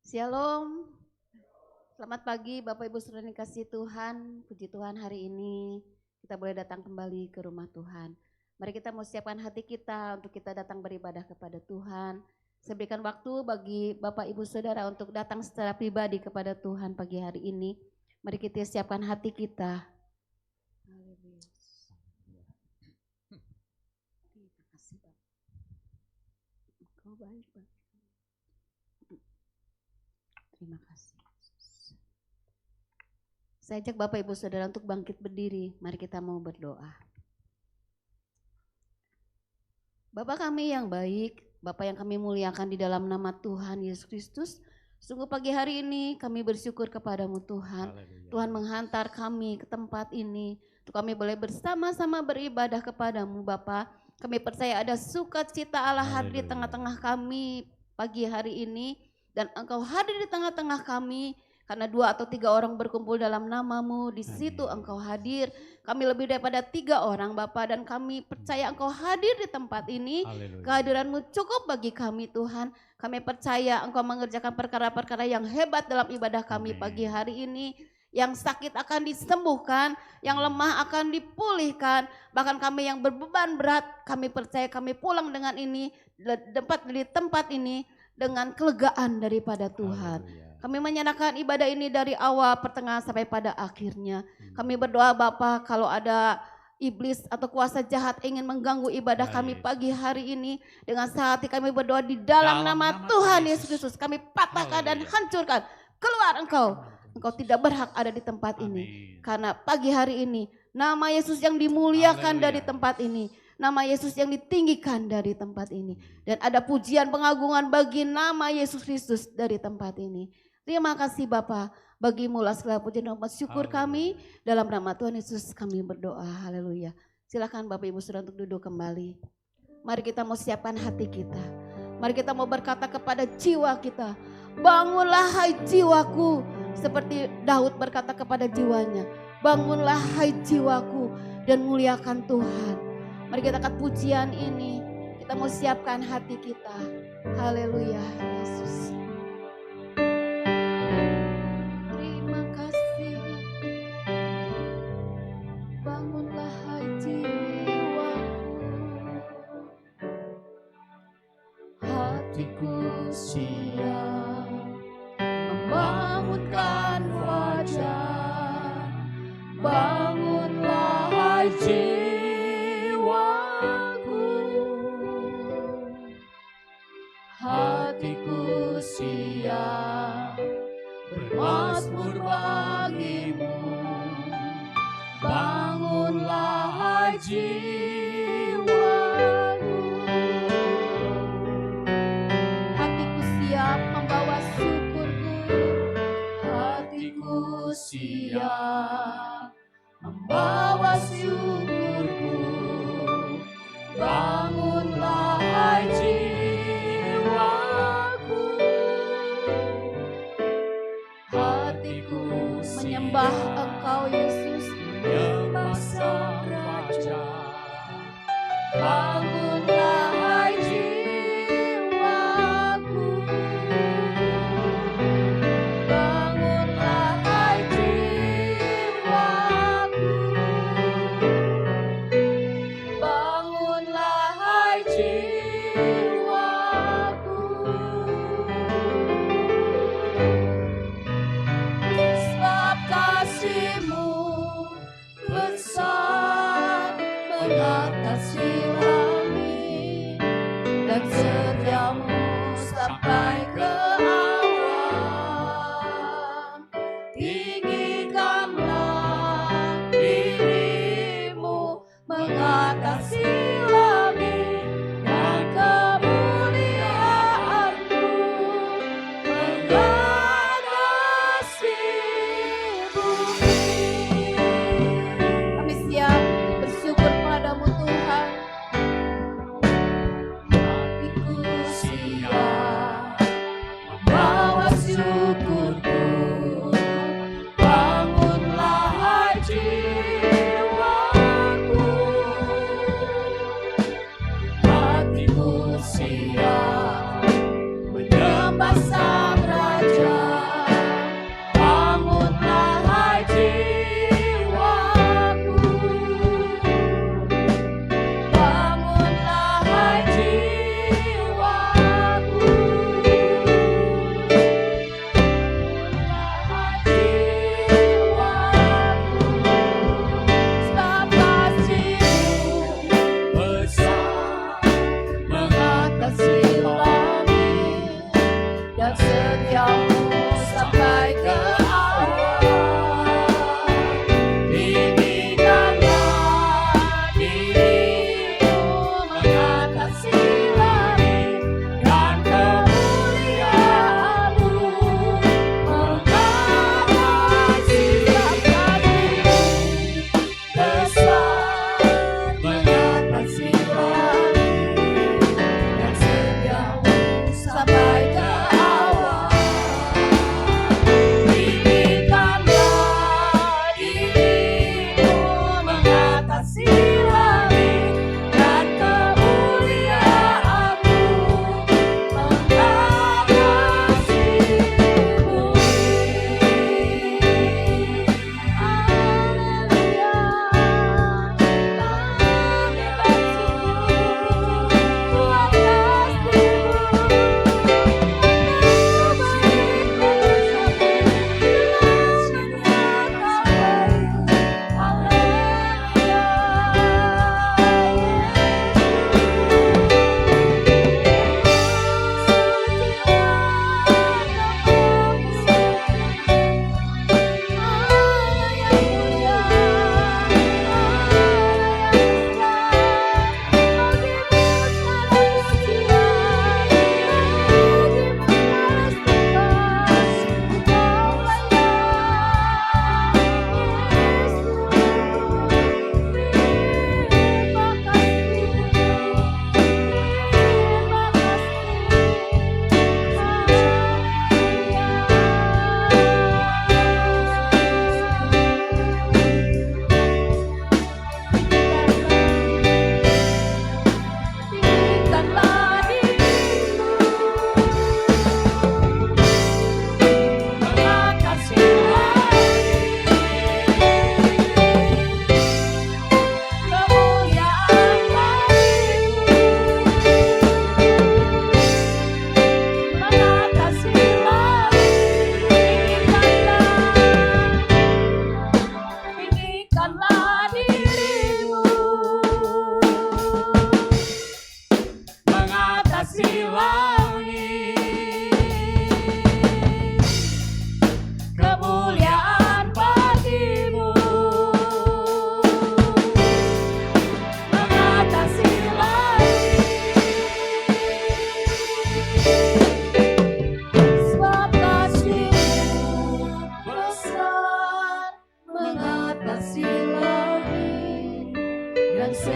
Shalom, selamat pagi Bapak Ibu Saudara yang dikasihi Tuhan. Puji Tuhan hari ini kita boleh datang kembali ke rumah Tuhan. Mari kita mau siapkan hati kita untuk kita datang beribadah kepada Tuhan. Saya berikan waktu bagi Bapak Ibu Saudara untuk datang secara pribadi kepada Tuhan pagi hari ini. Mari kita siapkan hati kita. Terima kasih Bapak. Engkau baik Bapak. Terima kasih. Saya ajak Bapak Ibu Saudara untuk bangkit berdiri. Mari kita mau berdoa. Bapak kami yang baik, Bapak yang kami muliakan di dalam nama Tuhan Yesus Kristus. Sungguh pagi hari ini kami bersyukur kepadamu Tuhan. Haleluya. Tuhan menghantar kami ke tempat ini. Untuk kami boleh bersama-sama beribadah kepadamu Bapak. Kami percaya ada sukacita Allah hadir di tengah-tengah kami pagi hari ini. Dan Engkau hadir di tengah-tengah kami karena 2 atau 3 orang berkumpul dalam namamu, di situ Engkau hadir. Kami lebih daripada 3 orang Bapa dan kami percaya Engkau hadir di tempat ini. Haleluya. Kehadiranmu cukup bagi kami Tuhan. Kami percaya Engkau mengerjakan perkara-perkara yang hebat dalam ibadah kami pagi hari ini. Yang sakit akan disembuhkan, yang lemah akan dipulihkan. Bahkan kami yang berbeban berat, kami percaya kami pulang dengan ini, di tempat ini dengan kelegaan daripada Tuhan. Haleluya. Kami menyerahkan ibadah ini dari awal, pertengahan sampai pada akhirnya. Kami berdoa Bapa, kalau ada iblis atau kuasa jahat ingin mengganggu ibadah kami pagi hari ini, dengan sehati kami berdoa di dalam nama Tuhan Yesus Kristus. Kami patahkan dan hancurkan. Keluar engkau tidak berhak ada di tempat ini. Karena pagi hari ini nama Yesus yang dimuliakan dari tempat ini. Nama Yesus yang ditinggikan dari tempat ini. Dan ada pujian pengagungan bagi nama Yesus Kristus dari tempat ini. Terima kasih Bapa, bagimu segala pujian dan syukur kami. Dalam nama Tuhan Yesus kami berdoa. Haleluya. Silakan Bapak Ibu Saudara untuk duduk kembali. Mari kita mau siapkan hati kita. Mari kita mau berkata kepada jiwa kita. Bangunlah hai jiwaku. Seperti Daud berkata kepada jiwanya. Bangunlah hai jiwaku dan muliakan Tuhan. Mari kita angkat pujian ini. Kita mau siapkan hati kita. Haleluya Yesus. Terima kasih. Bangunlah hai jiwaku. Hatiku siap membangunkan wajah. Bangunlah hai jiwaku. Hatiku siap bermazmur bagimu. Bangunlah hai jiwaku. Hatiku siap membawa syukurku. Hatiku siap membawa syukurku. Bangunlah hai jiwaku. Menyembah Engkau Yesus, menyembah Sang Raja. Bangunlah hai jiwaku. Bangunlah hai jiwaku. Bangunlah hai jiwaku. Sebab kasih-Mu besar mengatasi langit, dan setiamu sampai ke awan. Tinggikanlah dirimu mengatasi langit, dan kemuliaan-Mu mengatasi bumi. Kami siap bersyukur padamu Tuhan. Hatiku siap membawa syukurku. Bangunlah hai jiwaku.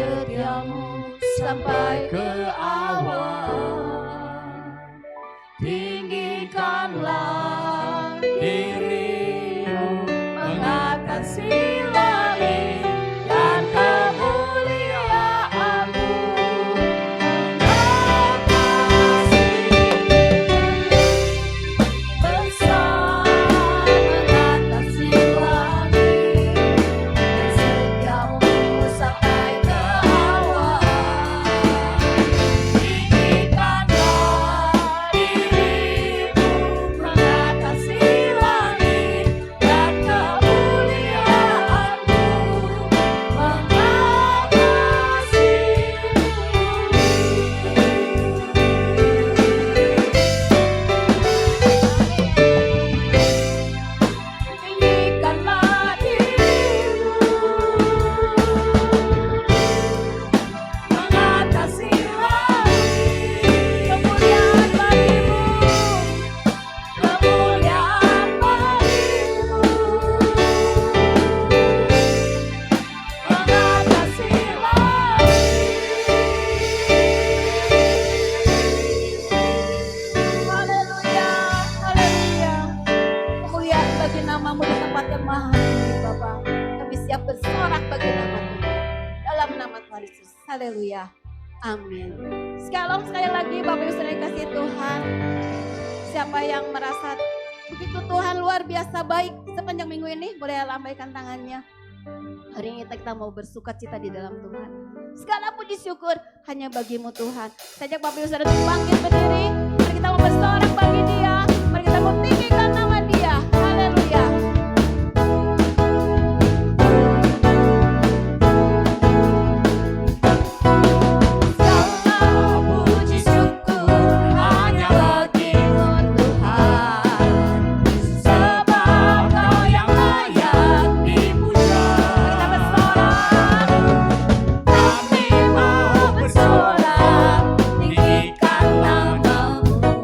setiamu sampai ke awal. Tinggikanlah dirimu mengatasi langit dan kemuliaanmu, mengatasi besar, mengatasi langit dan setiamu sampai ke awal. Tinggikanlah dirimu mengatasi langit dan kemuliaanmu, mengatasi tinggikanlah dirimu mengatasi langit, kemuliaan bagimu, kemuliaan bagimu, mengatasi langit. Haleluya, haleluya. Kemuliaan bagi namamu di tempat yang maha tinggi, Bapa. Kami siap bersorak bagi nama Tuhan. Dalam nama Tuhan Yesus. Haleluya. Amin. Sekali lagi Bapak Ibu Saudara kasih Tuhan. Siapa yang merasa begitu Tuhan luar biasa baik sepanjang minggu ini, boleh lambaikan tangannya. Hari ini kita mau bersuka cita di dalam Tuhan. Segala puji syukur hanya bagimu Tuhan. Saya ajak Bapak Ibu Saudara untuk bangkit berdiri. Mari kita mau bersorak bagi Dia. Mari kita mau tinggikan nama Dia. Haleluya. Segala puji syukur hanya bagimu Tuhan, sebab Kau yang layak dipuja. Kita bersorak, kami mau bersorak, tinggikan namamu.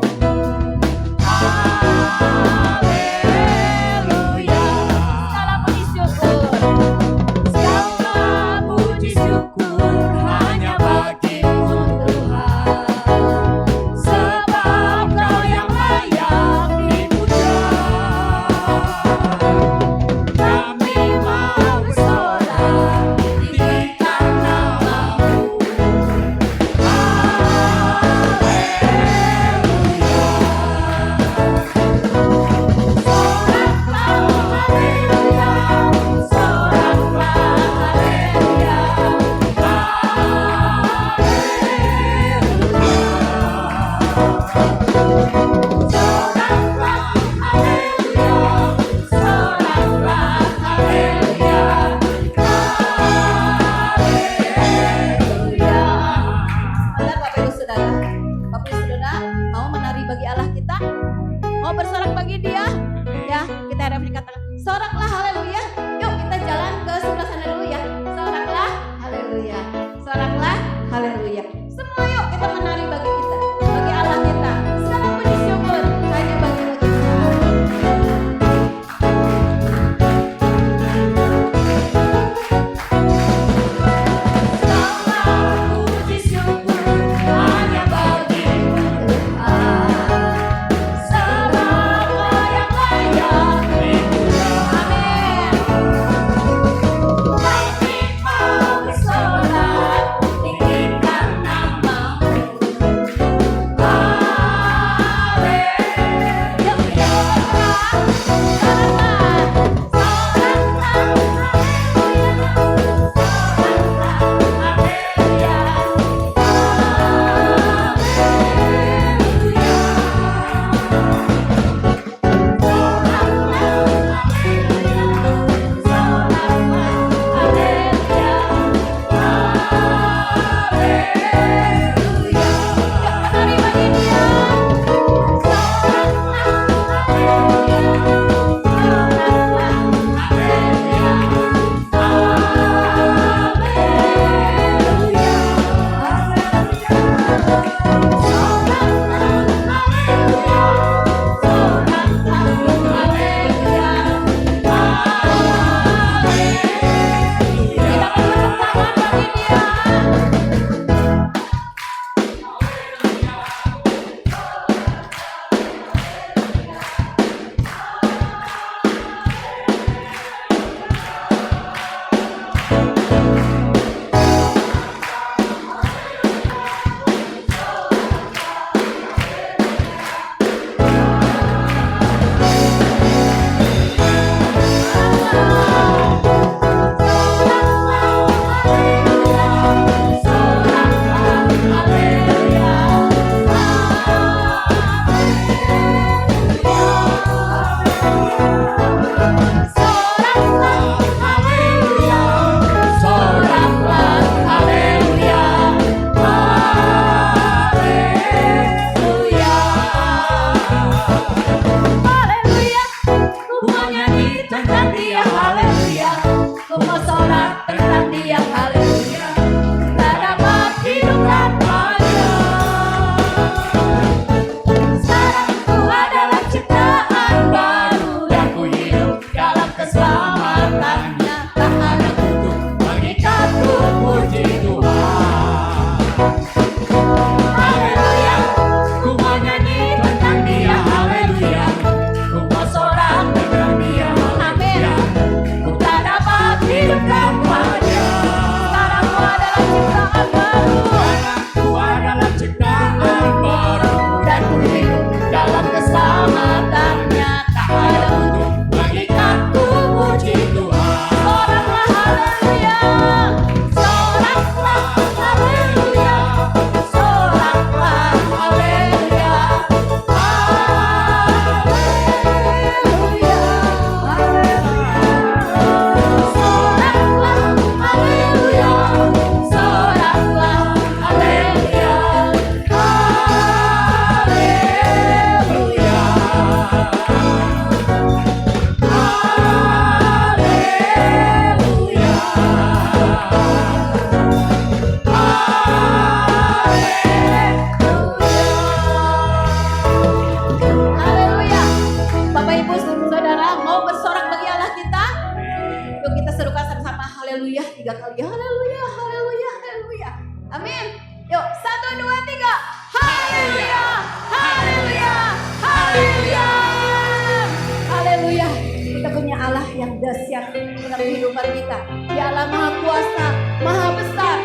dalam kehidupan kita. Dia Allah Maha Kuasa, Maha Besar,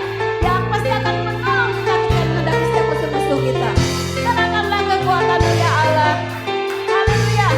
yang pasti akan menolong kita ketika menghadapi setiap musuh-musuh kita. Serahkanlah kekuatan-Mu ya Allah. Haleluya.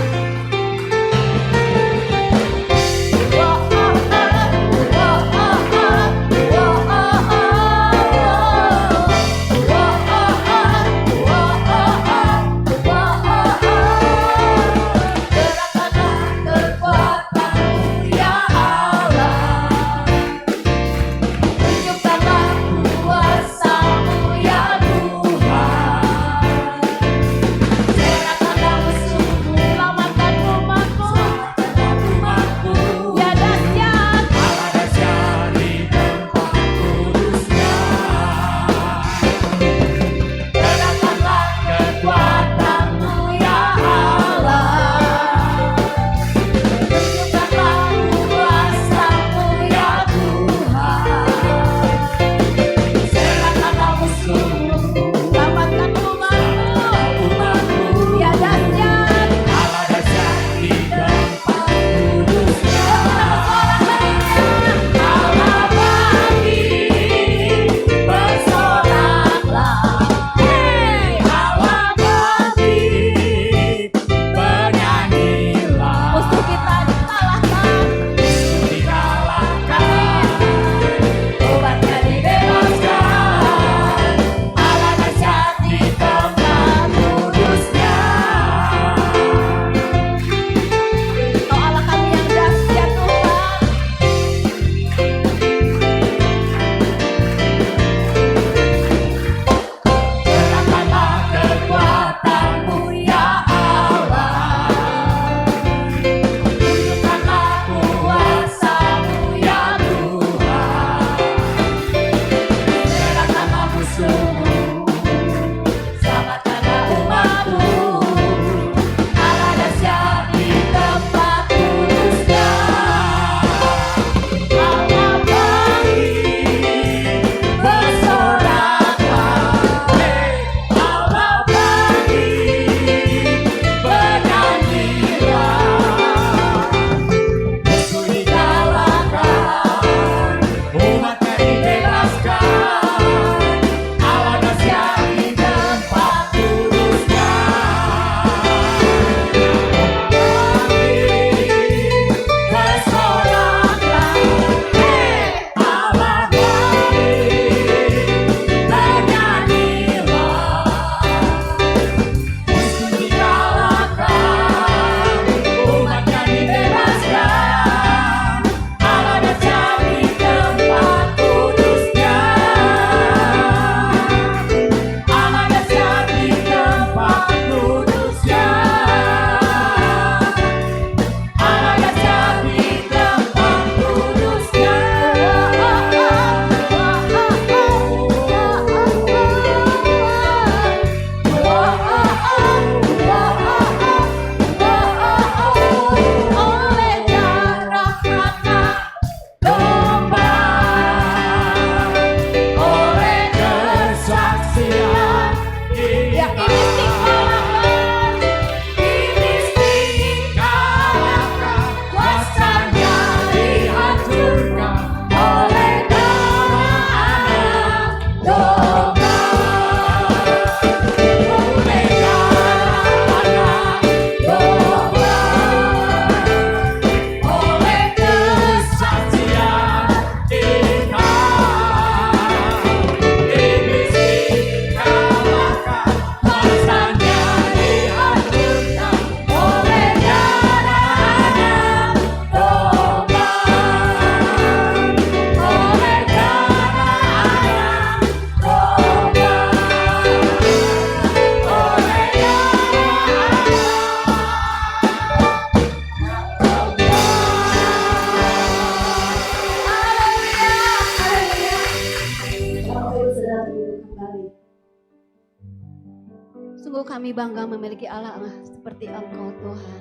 Sungguh kami bangga memiliki Allah seperti Engkau Tuhan.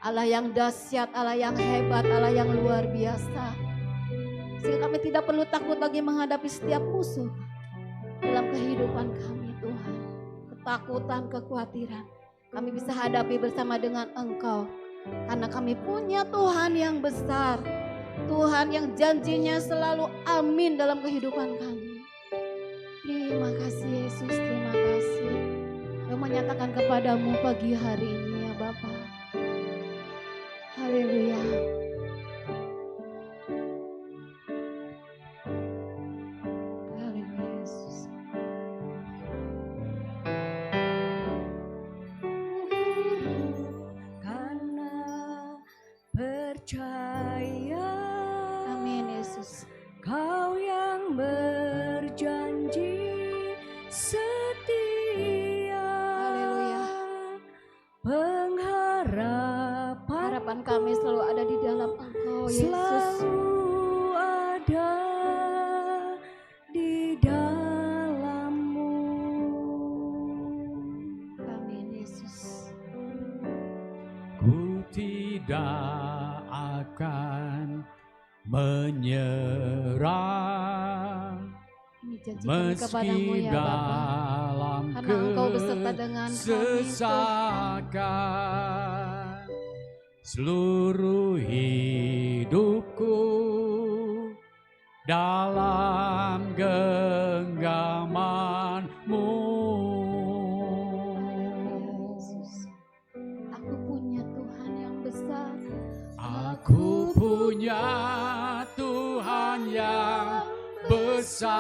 Allah yang dahsyat, Allah yang hebat, Allah yang luar biasa. Sehingga kami tidak perlu takut lagi menghadapi setiap musuh dalam kehidupan kami Tuhan. Ketakutan, kekhawatiran kami bisa hadapi bersama dengan Engkau. Karena kami punya Tuhan yang besar, Tuhan yang janjinya selalu amin dalam kehidupan kami. Terima kasih Yesus, terima kasih. Kami menyatakan kepadamu pagi hari ini ya Bapa. Haleluya. Haleluya Yesus. Karena percaya, Amin Yesus. Kau yang berjanji setia. Haleluya. Pengharapan Harapan kami selalu ada di dalam Engkau Yesus. selalu ada di dalam-Mu. Amin Yesus. Ku tidak akan menyerah Ini janji kami kepadamu meski ya Bapa. dalam Karena Engkau beserta dengan kami, kesesakan. Seluruh hidupku dalam genggaman-Mu. Yesus. Aku punya Tuhan yang besar. Aku punya Tuhan yang besar,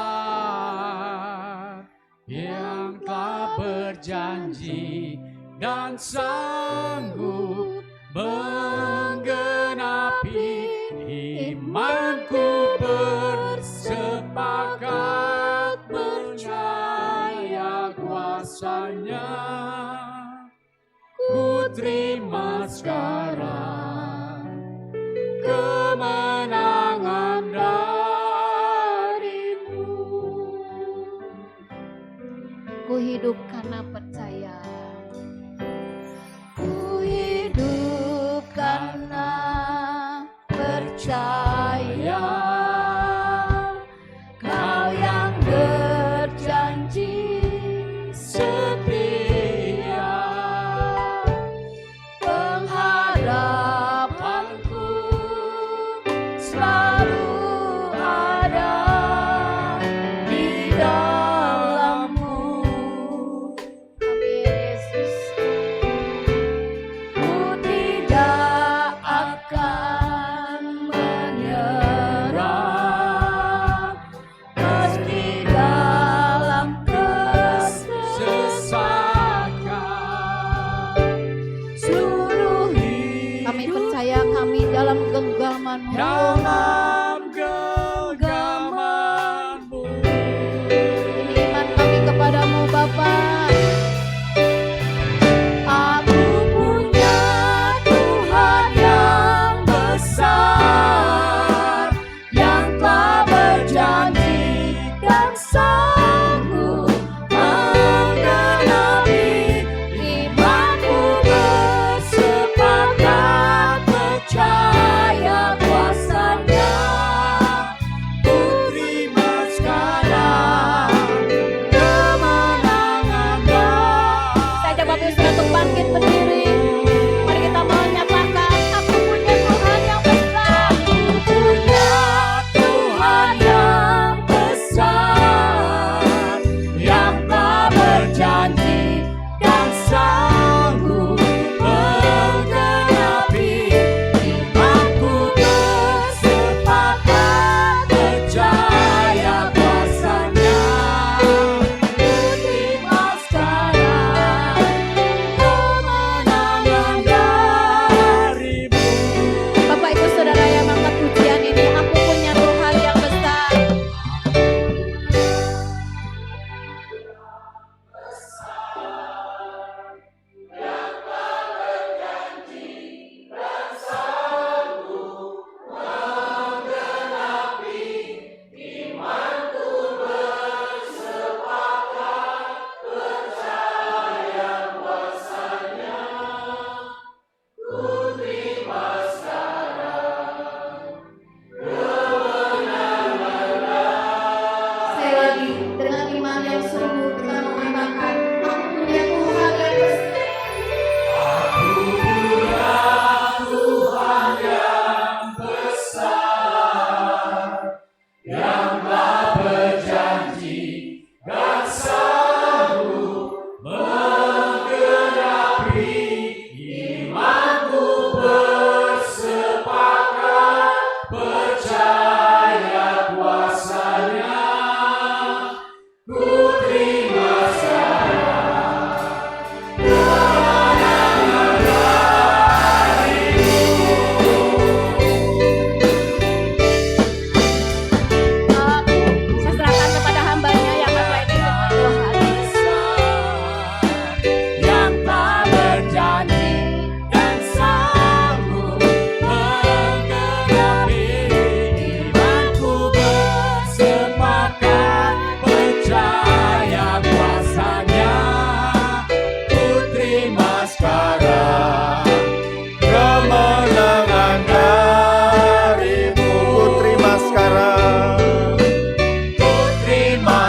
yang telah berjanji dan sanggup menggenapi imanku. Bersepakat percaya kuasa-Nya. Ku terima sekarang kemenangan dari-Mu. Ku hidup karena percaya. Ku hidup karena percaya. Kau yang berjanji Setia pengharapanku selalu ada di dalam-Mu. Amin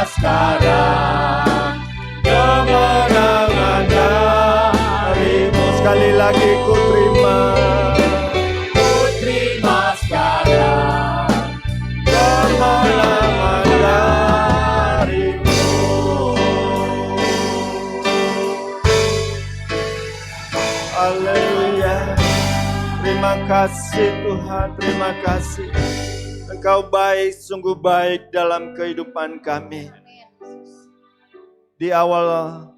sekarang. Kemenangan darimu. Sekali lagi ku terima. Ku terima sekarang. Kemenangan darimu. Haleluya. Terima kasih Tuhan, terima kasih. Engkau baik, sungguh baik dalam kehidupan kami. Di awal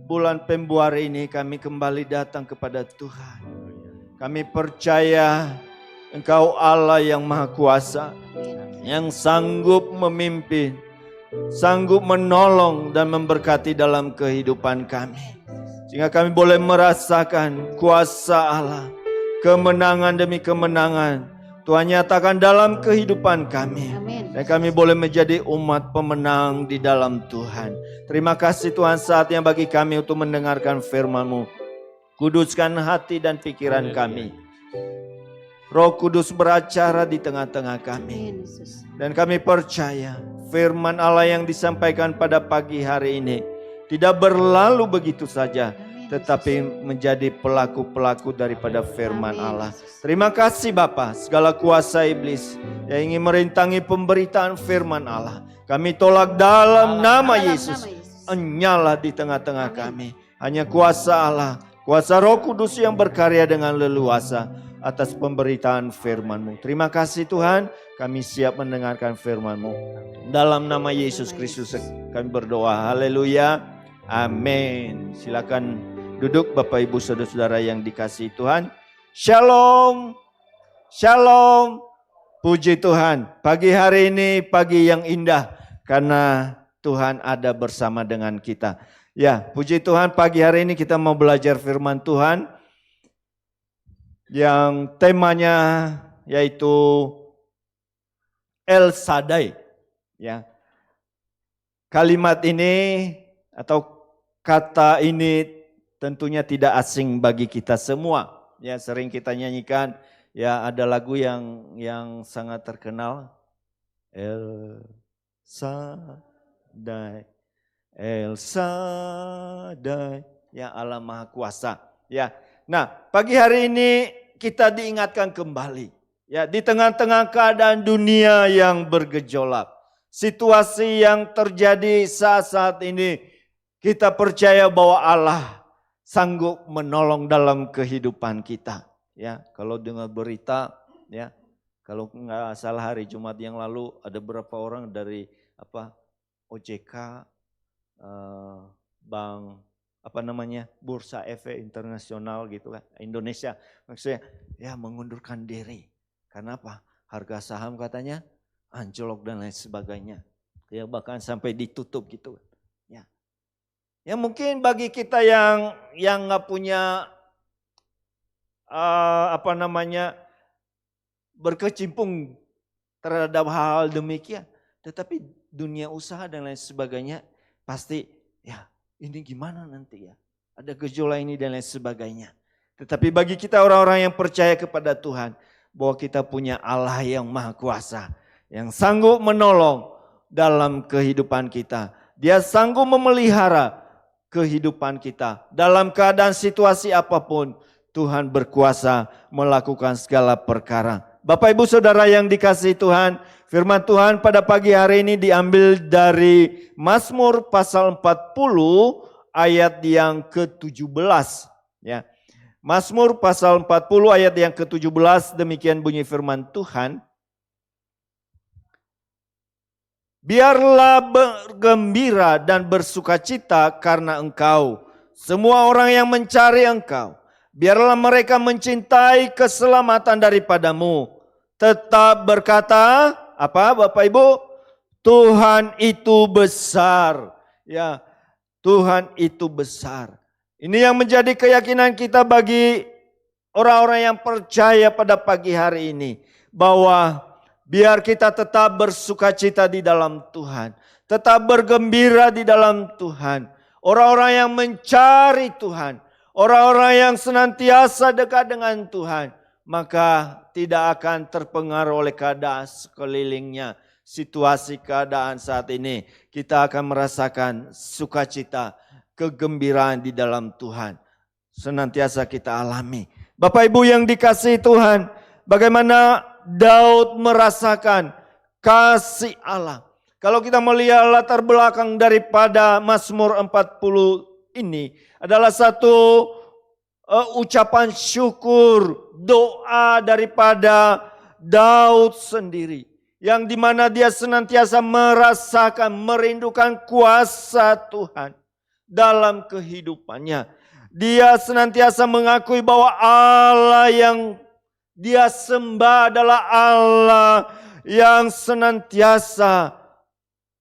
bulan Februari ini kami kembali datang kepada Tuhan. Kami percaya Engkau Allah yang Maha Kuasa, yang sanggup memimpin, sanggup menolong dan memberkati dalam kehidupan kami. Sehingga kami boleh merasakan kuasa Allah, kemenangan demi kemenangan Tuhan nyatakan dalam kehidupan kami. Amin. Dan kami boleh menjadi umat pemenang di dalam Tuhan. Terima kasih Tuhan, saatnya bagi kami untuk mendengarkan firman-Mu. Kuduskan hati dan pikiran kami. Roh Kudus beracara di tengah-tengah kami. Amin, Yesus. Dan kami percaya firman Allah yang disampaikan pada pagi hari ini tidak berlalu begitu saja, tetapi menjadi pelaku-pelaku daripada firman Amin, Allah. Yesus. Terima kasih Bapa, segala kuasa iblis yang ingin merintangi pemberitaan firman Allah, kami tolak dalam nama Yesus. Enyala di tengah-tengah kami. Hanya kuasa Allah, kuasa Roh Kudus yang berkarya dengan leluasa atas pemberitaan firman-Mu. Terima kasih Tuhan, kami siap mendengarkan firman-Mu. Dalam nama Yesus Kristus kami berdoa. Haleluya. Amin. Silakan duduk Bapak Ibu Saudara-saudara yang dikasihi Tuhan. Shalom. Shalom. Puji Tuhan. Pagi hari ini pagi yang indah karena Tuhan ada bersama dengan kita. Ya, puji Tuhan, pagi hari ini kita mau belajar firman Tuhan yang temanya yaitu El Shaddai. Ya. Kalimat ini atau kata ini tentunya tidak asing bagi kita semua. Ya, sering kita nyanyikan. Ya, ada lagu yang sangat terkenal. El Shaddai, El Shaddai, ya Allah Maha Kuasa. Ya, nah pagi hari ini kita diingatkan kembali. Ya, di tengah-tengah keadaan dunia yang bergejolak, situasi yang terjadi saat-saat ini, kita percaya bahwa Allah sanggup menolong dalam kehidupan kita. Ya, kalau dengar berita, ya, kalau nggak salah hari Jumat yang lalu ada beberapa orang dari OJK, bank Bursa Efek Internasional gitu kan, Indonesia, maksudnya ya mengundurkan diri. Karena apa? Harga saham katanya anjlok dan lain sebagainya. Ya bahkan sampai ditutup gitu. Ya. Ya mungkin bagi kita yang nggak punya berkecimpung terhadap hal demikian, tetapi dunia usaha dan lain sebagainya pasti ya ini gimana nanti ya, ada gejolak ini dan lain sebagainya. Tetapi bagi kita orang-orang yang percaya kepada Tuhan, bahwa kita punya Allah yang Maha Kuasa, yang sanggup menolong dalam kehidupan kita. Dia sanggup memelihara kehidupan kita dalam keadaan situasi apapun. Tuhan berkuasa melakukan segala perkara. Bapak Ibu Saudara yang dikasihi Tuhan, firman Tuhan pada pagi hari ini diambil dari Mazmur pasal 40 ayat yang ke-17. Ya. Mazmur pasal 40 ayat yang ke-17, demikian bunyi firman Tuhan. Biarlah bergembira dan bersukacita karena Engkau, semua orang yang mencari Engkau. Biarlah mereka mencintai keselamatan daripadamu. Tetap berkata, apa Bapak Ibu? Tuhan itu besar. Ya, Tuhan itu besar. Ini yang menjadi keyakinan kita bagi orang-orang yang percaya pada pagi hari ini. Bahwa biar kita tetap bersukacita di dalam Tuhan. Tetap bergembira di dalam Tuhan. Orang-orang yang mencari Tuhan. Orang-orang yang senantiasa dekat dengan Tuhan, maka tidak akan terpengaruh oleh keadaan sekelilingnya. situasi keadaan saat ini, kita akan merasakan sukacita, kegembiraan di dalam Tuhan. Senantiasa kita alami. Bapak Ibu yang dikasihi Tuhan, bagaimana Daud merasakan kasih Allah. Kalau kita melihat latar belakang daripada Mazmur 40 ini adalah satu ucapan syukur, doa daripada Daud sendiri. Yang dimana dia senantiasa merasakan, merindukan kuasa Tuhan dalam kehidupannya. Dia senantiasa mengakui bahwa Allah yang dia sembah adalah Allah yang senantiasa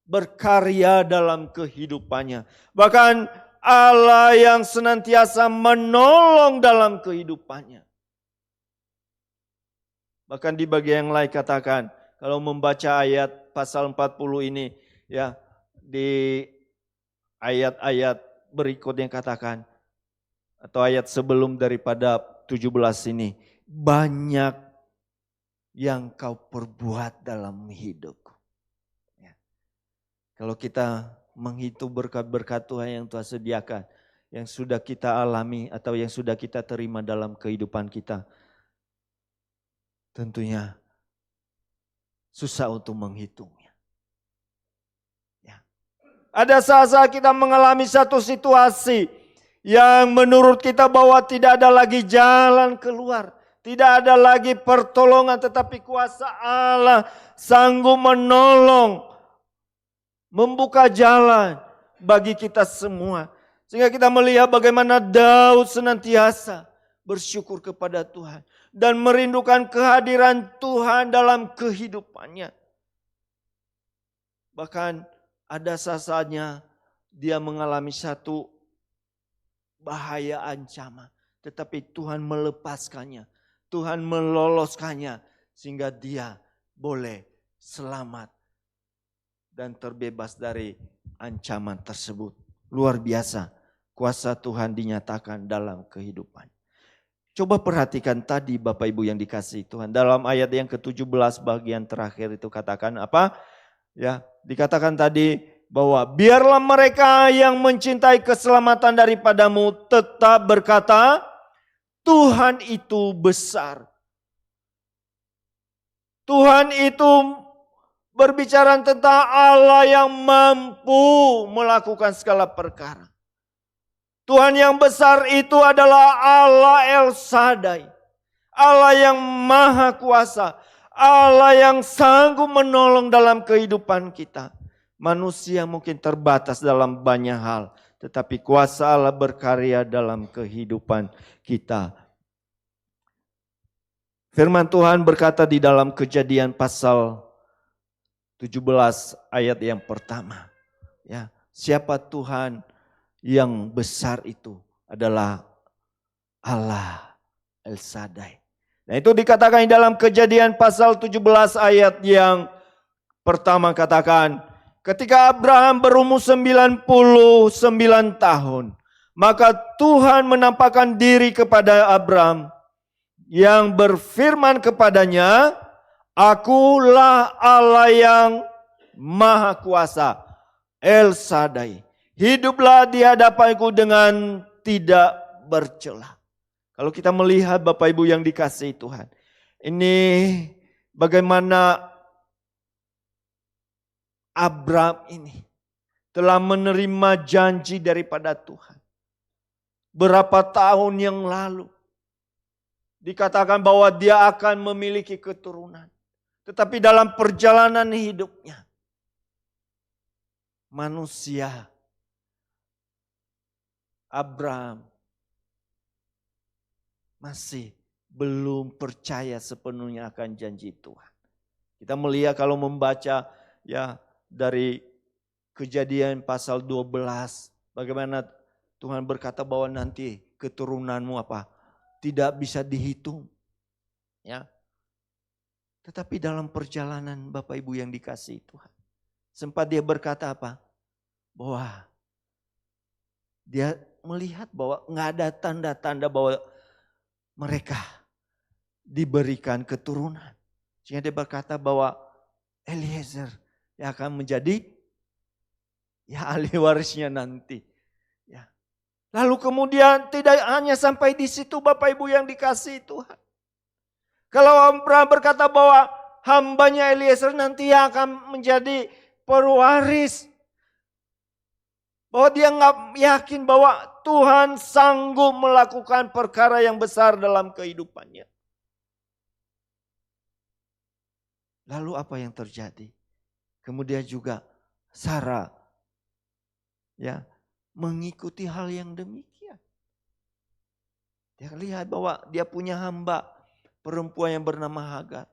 berkarya dalam kehidupannya. Bahkan Allah yang senantiasa menolong dalam kehidupannya. Bahkan di bagian yang lain katakan, kalau membaca ayat pasal 40 ini, ya di ayat-ayat berikutnya katakan, atau ayat sebelum daripada 17 ini, banyak yang kau perbuat dalam hidupku. Ya. Kalau kita menghitung berkat-berkat Tuhan yang Tuhan sediakan, yang sudah kita alami atau yang sudah kita terima dalam kehidupan kita, tentunya susah untuk menghitungnya. Ya. Ada saat-saat kita mengalami satu situasi yang menurut kita bahwa tidak ada lagi jalan keluar. Tidak ada lagi pertolongan, tetapi kuasa Allah sanggup menolong, membuka jalan bagi kita semua. Sehingga kita melihat bagaimana Daud senantiasa bersyukur kepada Tuhan dan merindukan kehadiran Tuhan dalam kehidupannya. Bahkan ada saat-saatnya dia mengalami satu bahaya ancaman, tetapi Tuhan melepaskannya. Tuhan meloloskannya sehingga dia boleh selamat dan terbebas dari ancaman tersebut. Luar biasa kuasa Tuhan dinyatakan dalam kehidupan. Coba perhatikan tadi Bapak Ibu yang dikasihi Tuhan. Dalam ayat yang ke-17 bagian terakhir itu katakan apa? Ya, dikatakan tadi bahwa biarlah mereka yang mencintai keselamatan daripadamu tetap berkata, Tuhan itu besar. Tuhan itu berbicara tentang Allah yang mampu melakukan segala perkara. Tuhan yang besar itu adalah Allah El Shaddai. Allah yang maha kuasa. Allah yang sanggup menolong dalam kehidupan kita. Manusia mungkin terbatas dalam banyak hal. Tetapi kuasa Allah berkarya dalam kehidupan kita. Firman Tuhan berkata di dalam Kejadian pasal 17 ayat yang pertama. Ya, siapa Tuhan yang besar itu adalah Allah El Shaddai. Nah itu dikatakan di dalam Kejadian pasal 17 ayat yang pertama katakan, ketika Abraham berumur 99 tahun, maka Tuhan menampakkan diri kepada Abraham yang berfirman kepadanya, Akulah Allah yang maha kuasa, El Shaddai. Hiduplah di hadapanku dengan tidak bercela. Kalau kita melihat Bapak Ibu yang dikasihi Tuhan, ini bagaimana Abraham ini telah menerima janji daripada Tuhan. Berapa tahun yang lalu dikatakan bahwa dia akan memiliki keturunan. Tetapi dalam perjalanan hidupnya, manusia Abraham masih belum percaya sepenuhnya akan janji Tuhan. Kita melihat kalau membaca ya dari Kejadian pasal 12, bagaimana Tuhan berkata bahwa nanti keturunanmu apa? Tidak bisa dihitung. Ya. Tetapi dalam perjalanan Bapak Ibu yang dikasihi Tuhan, sempat dia berkata apa? Bahwa dia melihat bahwa nggak ada tanda-tanda bahwa mereka diberikan keturunan. Sehingga dia berkata bahwa Eliezer yang akan menjadi ahli warisnya nanti. Ya. Lalu kemudian tidak hanya sampai di situ Bapak Ibu yang dikasihi Tuhan. Kalau Abraham berkata bahwa hambanya Eliezer nanti yang akan menjadi pewaris. Bahwa dia nggak yakin bahwa Tuhan sanggup melakukan perkara yang besar dalam kehidupannya. Lalu apa yang terjadi? Kemudian juga Sarah mengikuti hal yang demikian. Dia lihat bahwa dia punya hamba perempuan yang bernama Hagar.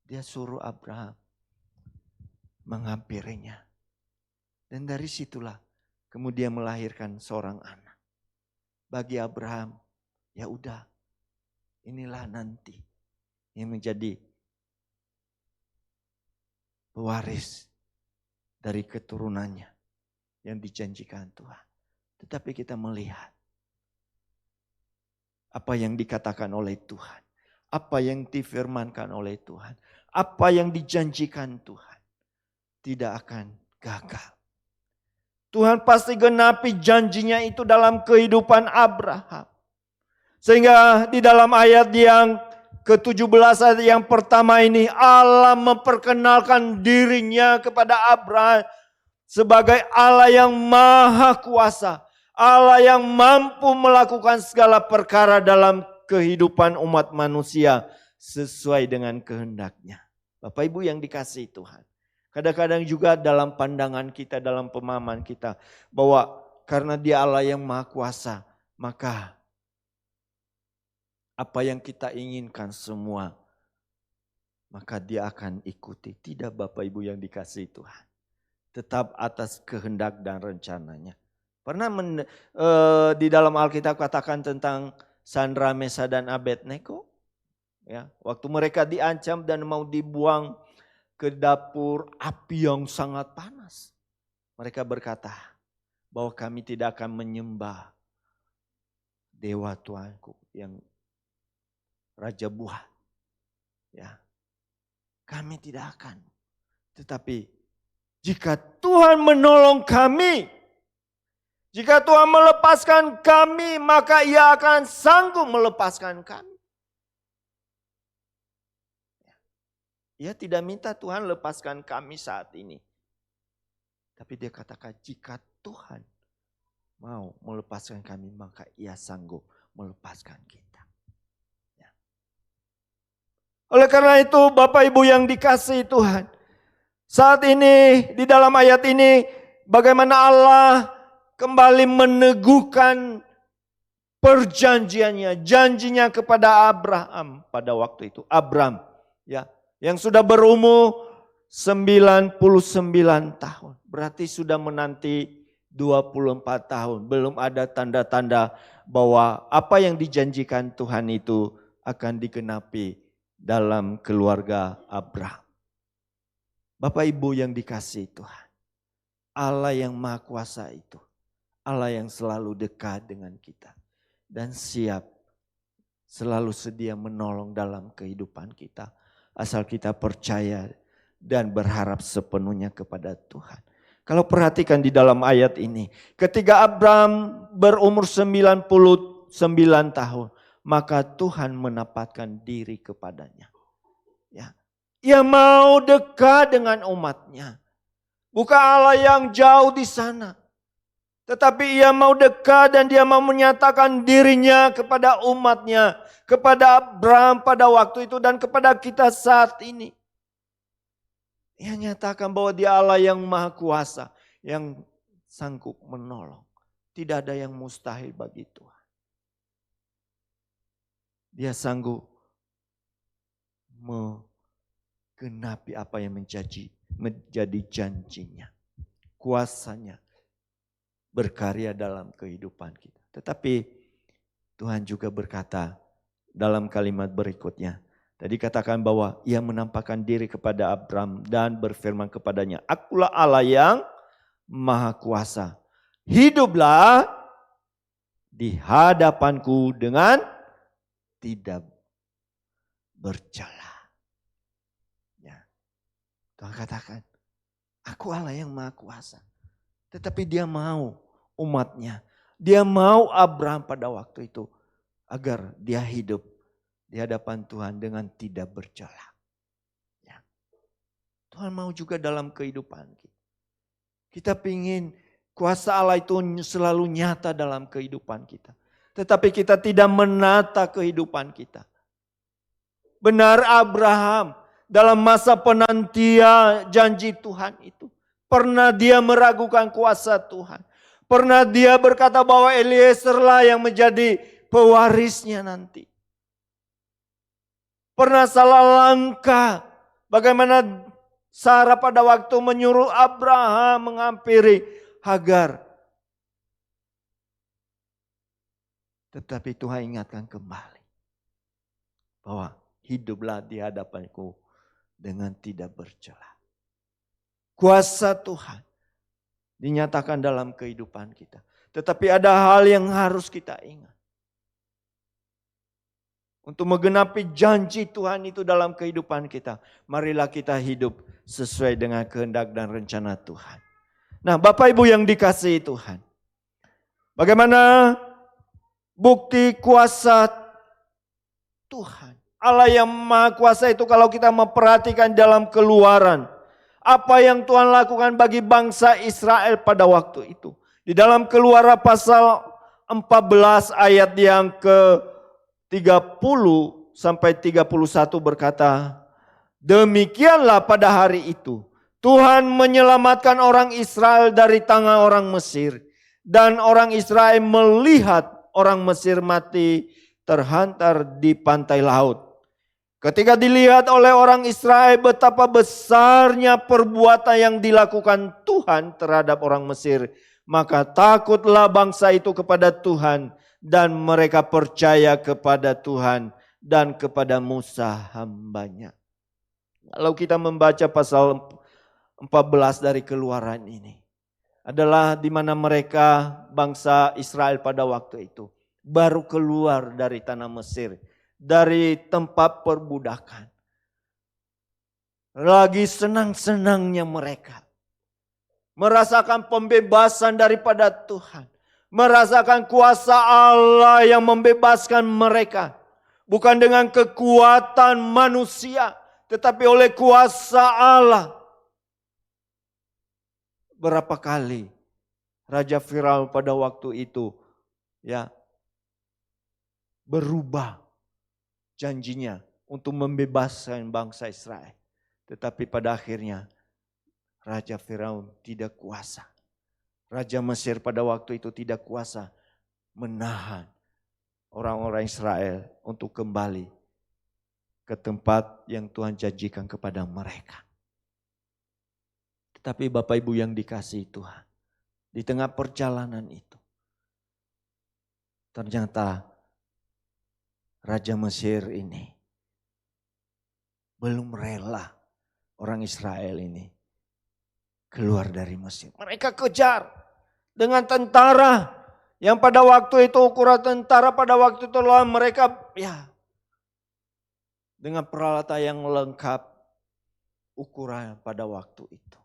Dia suruh Abraham menghampirinya. Dan dari situlah kemudian melahirkan seorang anak. Bagi Abraham, ya udah, inilah nanti yang menjadi pewaris dari keturunannya yang dijanjikan Tuhan. Tetapi kita melihat apa yang dikatakan oleh Tuhan, apa yang difirmankan oleh Tuhan, apa yang dijanjikan Tuhan tidak akan gagal. Tuhan pasti genapi janjinya itu dalam kehidupan Abraham. Sehingga di dalam ayat yang ke-17 ayat yang pertama ini Allah memperkenalkan dirinya kepada Abraham sebagai Allah yang maha kuasa. Allah yang mampu melakukan segala perkara dalam kehidupan umat manusia sesuai dengan kehendaknya. Bapak Ibu yang dikasihi Tuhan. Kadang-kadang juga dalam pandangan kita, dalam pemahaman kita. Bahwa karena dia Allah yang maha kuasa. Maka apa yang kita inginkan semua. Maka dia akan ikuti. Tidak Bapak Ibu yang dikasihi Tuhan. Tetap atas kehendak dan rencananya. Pernah di dalam Alkitab katakan tentang Sandra, Mesa dan Abednego. Ya, waktu mereka diancam dan mau dibuang ke dapur api yang sangat panas. Mereka berkata bahwa kami tidak akan menyembah dewa Tuhanku yang Raja Buah. Ya, kami tidak akan. Tetapi jika Tuhan menolong kami, jika Tuhan melepaskan kami, maka Ia akan sanggup melepaskan kami. Ia tidak minta Tuhan lepaskan kami saat ini. Tapi dia katakan jika Tuhan mau melepaskan kami maka Ia sanggup melepaskan kita. Ya. Oleh karena itu Bapak Ibu yang dikasihi Tuhan. Saat ini di dalam ayat ini bagaimana Allah kembali meneguhkan perjanjiannya, janjinya kepada Abraham pada waktu itu. Abram ya. Yang sudah berumur 99 tahun. Berarti sudah menanti 24 tahun. Belum ada tanda-tanda bahwa apa yang dijanjikan Tuhan itu akan digenapi dalam keluarga Abraham. Bapak Ibu yang dikasihi Tuhan. Allah yang maha kuasa itu. Allah yang selalu dekat dengan kita. Dan siap selalu sedia menolong dalam kehidupan kita. Asal kita percaya dan berharap sepenuhnya kepada Tuhan. Kalau perhatikan di dalam ayat ini. Ketika Abraham berumur 99 tahun. Maka Tuhan menapatkan diri kepadanya. Ya. Ia mau dekat dengan umatnya. Bukan Allah yang jauh di sana. Tetapi ia mau dekat dan dia mau menyatakan dirinya kepada umatnya. Kepada Abraham pada waktu itu dan kepada kita saat ini. Ia nyatakan bahwa dia Allah yang maha kuasa. Yang sanggup menolong. Tidak ada yang mustahil bagi Tuhan. Dia sanggup menggenapi apa yang menjadi janjinya. Kuasanya berkarya dalam kehidupan kita. Tetapi Tuhan juga berkata dalam kalimat berikutnya. Tadi katakan bahwa ia menampakkan diri kepada Abraham dan berfirman kepadanya. Akulah Allah yang maha kuasa. Hiduplah di hadapanku dengan tidak bercela. Ya. Tuhan katakan, aku Allah yang Maha Kuasa. Tetapi dia mau umatnya. Dia mau Abraham pada waktu itu. Agar dia hidup di hadapan Tuhan dengan tidak bercela. Ya. Tuhan mau juga dalam kehidupan kita. Kita ingin kuasa Allah itu selalu nyata dalam kehidupan kita. Tetapi kita tidak menata kehidupan kita. Benar Abraham dalam masa penantian janji Tuhan itu. Pernah dia meragukan kuasa Tuhan. Pernah dia berkata bahwa Eliezer lah yang menjadi pewarisnya nanti. Pernah salah langkah. Bagaimana Sarah pada waktu menyuruh Abraham menghampiri Hagar. Tetapi Tuhan ingatkan kembali. Bahwa hiduplah di hadapanku dengan tidak bercela. Kuasa Tuhan dinyatakan dalam kehidupan kita. Tetapi ada hal yang harus kita ingat. Untuk menggenapi janji Tuhan itu dalam kehidupan kita. Marilah kita hidup sesuai dengan kehendak dan rencana Tuhan. Nah, Bapak Ibu yang dikasihi Tuhan. Bagaimana bukti kuasa Tuhan. Allah yang Maha Kuasa itu kalau kita memperhatikan dalam Keluaran. Apa yang Tuhan lakukan bagi bangsa Israel pada waktu itu. Di dalam Keluaran pasal 14 ayat yang ke-30 sampai 31 berkata, demikianlah pada hari itu Tuhan menyelamatkan orang Israel dari tangan orang Mesir. Dan orang Israel melihat orang Mesir mati terhantar di pantai laut. Ketika dilihat oleh orang Israel betapa besarnya perbuatan yang dilakukan Tuhan terhadap orang Mesir, maka takutlah bangsa itu kepada Tuhan dan mereka percaya kepada Tuhan dan kepada Musa hambanya. Kalau kita membaca pasal 14 dari Keluaran ini, adalah di mana mereka bangsa Israel pada waktu itu baru keluar dari tanah Mesir. Dari tempat perbudakan. Lagi senang-senangnya mereka. Merasakan pembebasan daripada Tuhan. Merasakan kuasa Allah yang membebaskan mereka. Bukan dengan kekuatan manusia. Tetapi oleh kuasa Allah. Berapa kali Raja Firaun pada waktu itu berubah janjinya untuk membebaskan bangsa Israel. Tetapi pada akhirnya Raja Firaun tidak kuasa. Raja Mesir pada waktu itu tidak kuasa menahan orang-orang Israel untuk kembali ke tempat yang Tuhan janjikan kepada mereka. Tetapi Bapak Ibu yang dikasihi Tuhan, di tengah perjalanan itu ternyata Raja Mesir ini belum rela orang Israel ini keluar dari Mesir. Mereka kejar dengan tentara yang pada waktu itu ukuran tentara pada waktu itu mereka dengan peralatan yang lengkap ukuran pada waktu itu.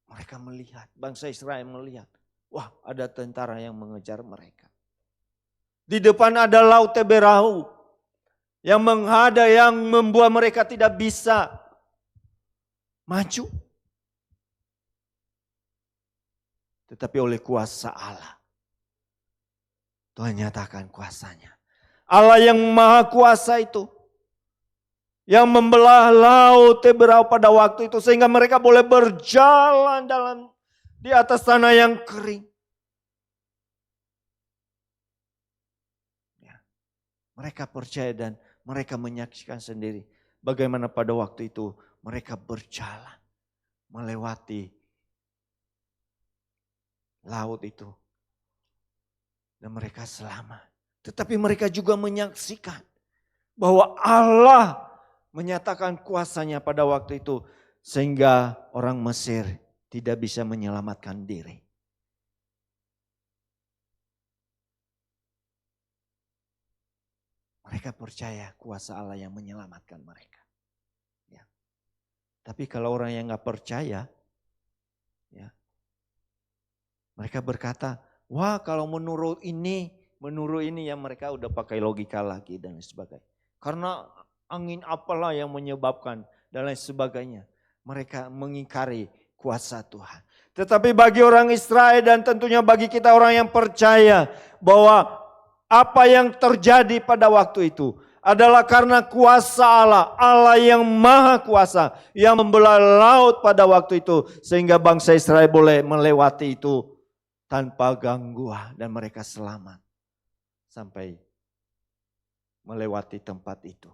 Mereka melihat, bangsa Israel melihat. Wah, ada tentara yang mengejar mereka. Di depan ada laut Teberau yang menghadang, yang membuat mereka tidak bisa maju. Tetapi oleh kuasa Allah, Tuhan nyatakan kuasanya. Allah yang Maha Kuasa itu, yang membelah laut Teberau pada waktu itu sehingga mereka boleh berjalan di atas tanah yang kering. Mereka percaya dan mereka menyaksikan sendiri bagaimana pada waktu itu mereka berjalan melewati laut itu. Dan mereka selamat. Tetapi mereka juga menyaksikan bahwa Allah menyatakan kuasanya pada waktu itu. Sehingga orang Mesir tidak bisa menyelamatkan diri. Mereka percaya kuasa Allah yang menyelamatkan mereka. Ya. Tapi kalau orang yang gak percaya, ya, mereka berkata, wah kalau menurut ini ya mereka udah pakai logika lagi dan lain sebagainya. Karena angin apalah yang menyebabkan dan lain sebagainya. Mereka mengingkari kuasa Tuhan. Tetapi bagi orang Israel dan tentunya bagi kita orang yang percaya bahwa apa yang terjadi pada waktu itu adalah karena kuasa Allah, Allah yang maha kuasa yang membelah laut pada waktu itu sehingga bangsa Israel boleh melewati itu tanpa gangguan dan mereka selamat sampai melewati tempat itu.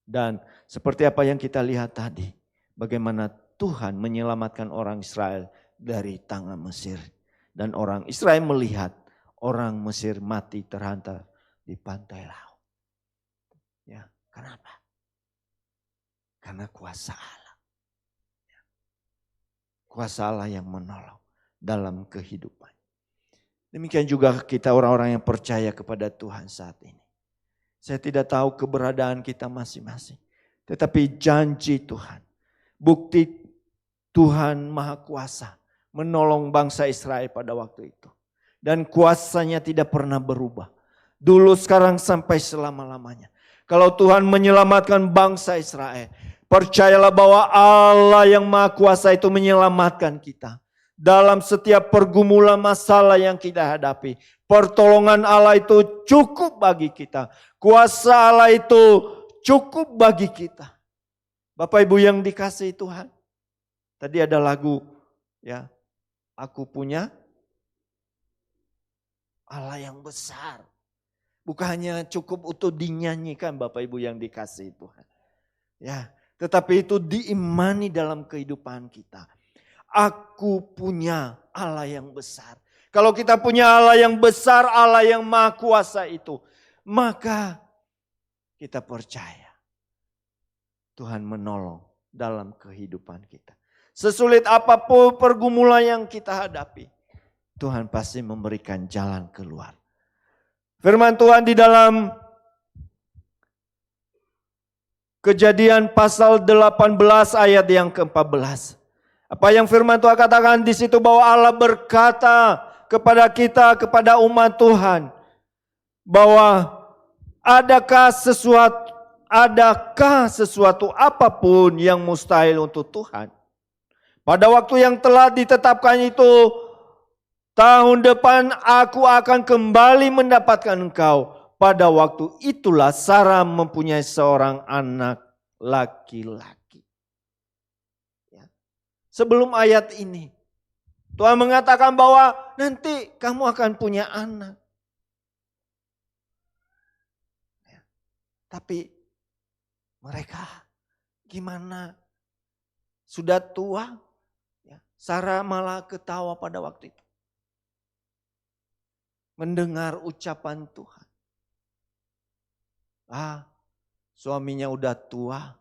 Dan seperti apa yang kita lihat tadi, bagaimana Tuhan menyelamatkan orang Israel dari tangan Mesir. Dan orang Israel melihat orang Mesir mati terhantar di pantai laut. Ya, kenapa? Karena kuasa Allah. Kuasa Allah yang menolong dalam kehidupan. Demikian juga kita orang-orang yang percaya kepada Tuhan saat ini. Saya tidak tahu keberadaan kita masing-masing. Tetapi janji Tuhan, bukti Tuhan Maha Kuasa menolong bangsa Israel pada waktu itu. Dan kuasanya tidak pernah berubah. Dulu, sekarang, sampai selama-lamanya. Kalau Tuhan menyelamatkan bangsa Israel, percayalah bahwa Allah yang Maha Kuasa itu menyelamatkan kita. Dalam setiap pergumulan masalah yang kita hadapi. Pertolongan Allah itu cukup bagi kita. Kuasa Allah itu cukup bagi kita. Bapak Ibu yang dikasihi Tuhan. Tadi ada lagu, ya, aku punya Allah yang besar. Bukannya cukup untuk dinyanyikan Bapak Ibu yang dikasihi Tuhan. Ya, tetapi itu diimani dalam kehidupan kita. Aku punya Allah yang besar. Kalau kita punya Allah yang besar, Allah yang maha kuasa itu, maka kita percaya Tuhan menolong dalam kehidupan kita. Sesulit apapun pergumulan yang kita hadapi, Tuhan pasti memberikan jalan keluar. Firman Tuhan di dalam Kejadian pasal 18 ayat yang ke-14. Apa yang firman Tuhan katakan di situ, bahwa Allah berkata kepada kita, kepada umat Tuhan, bahwa adakah sesuatu apapun yang mustahil untuk Tuhan. Pada waktu yang telah ditetapkan itu, tahun depan aku akan kembali mendapatkan engkau. Pada waktu itulah Sarah mempunyai seorang anak laki-laki. Sebelum ayat ini, Tuhan mengatakan bahwa nanti kamu akan punya anak. Tapi mereka gimana? Sudah tua? Sarah malah ketawa pada waktu itu. Mendengar ucapan Tuhan. Suaminya udah tua.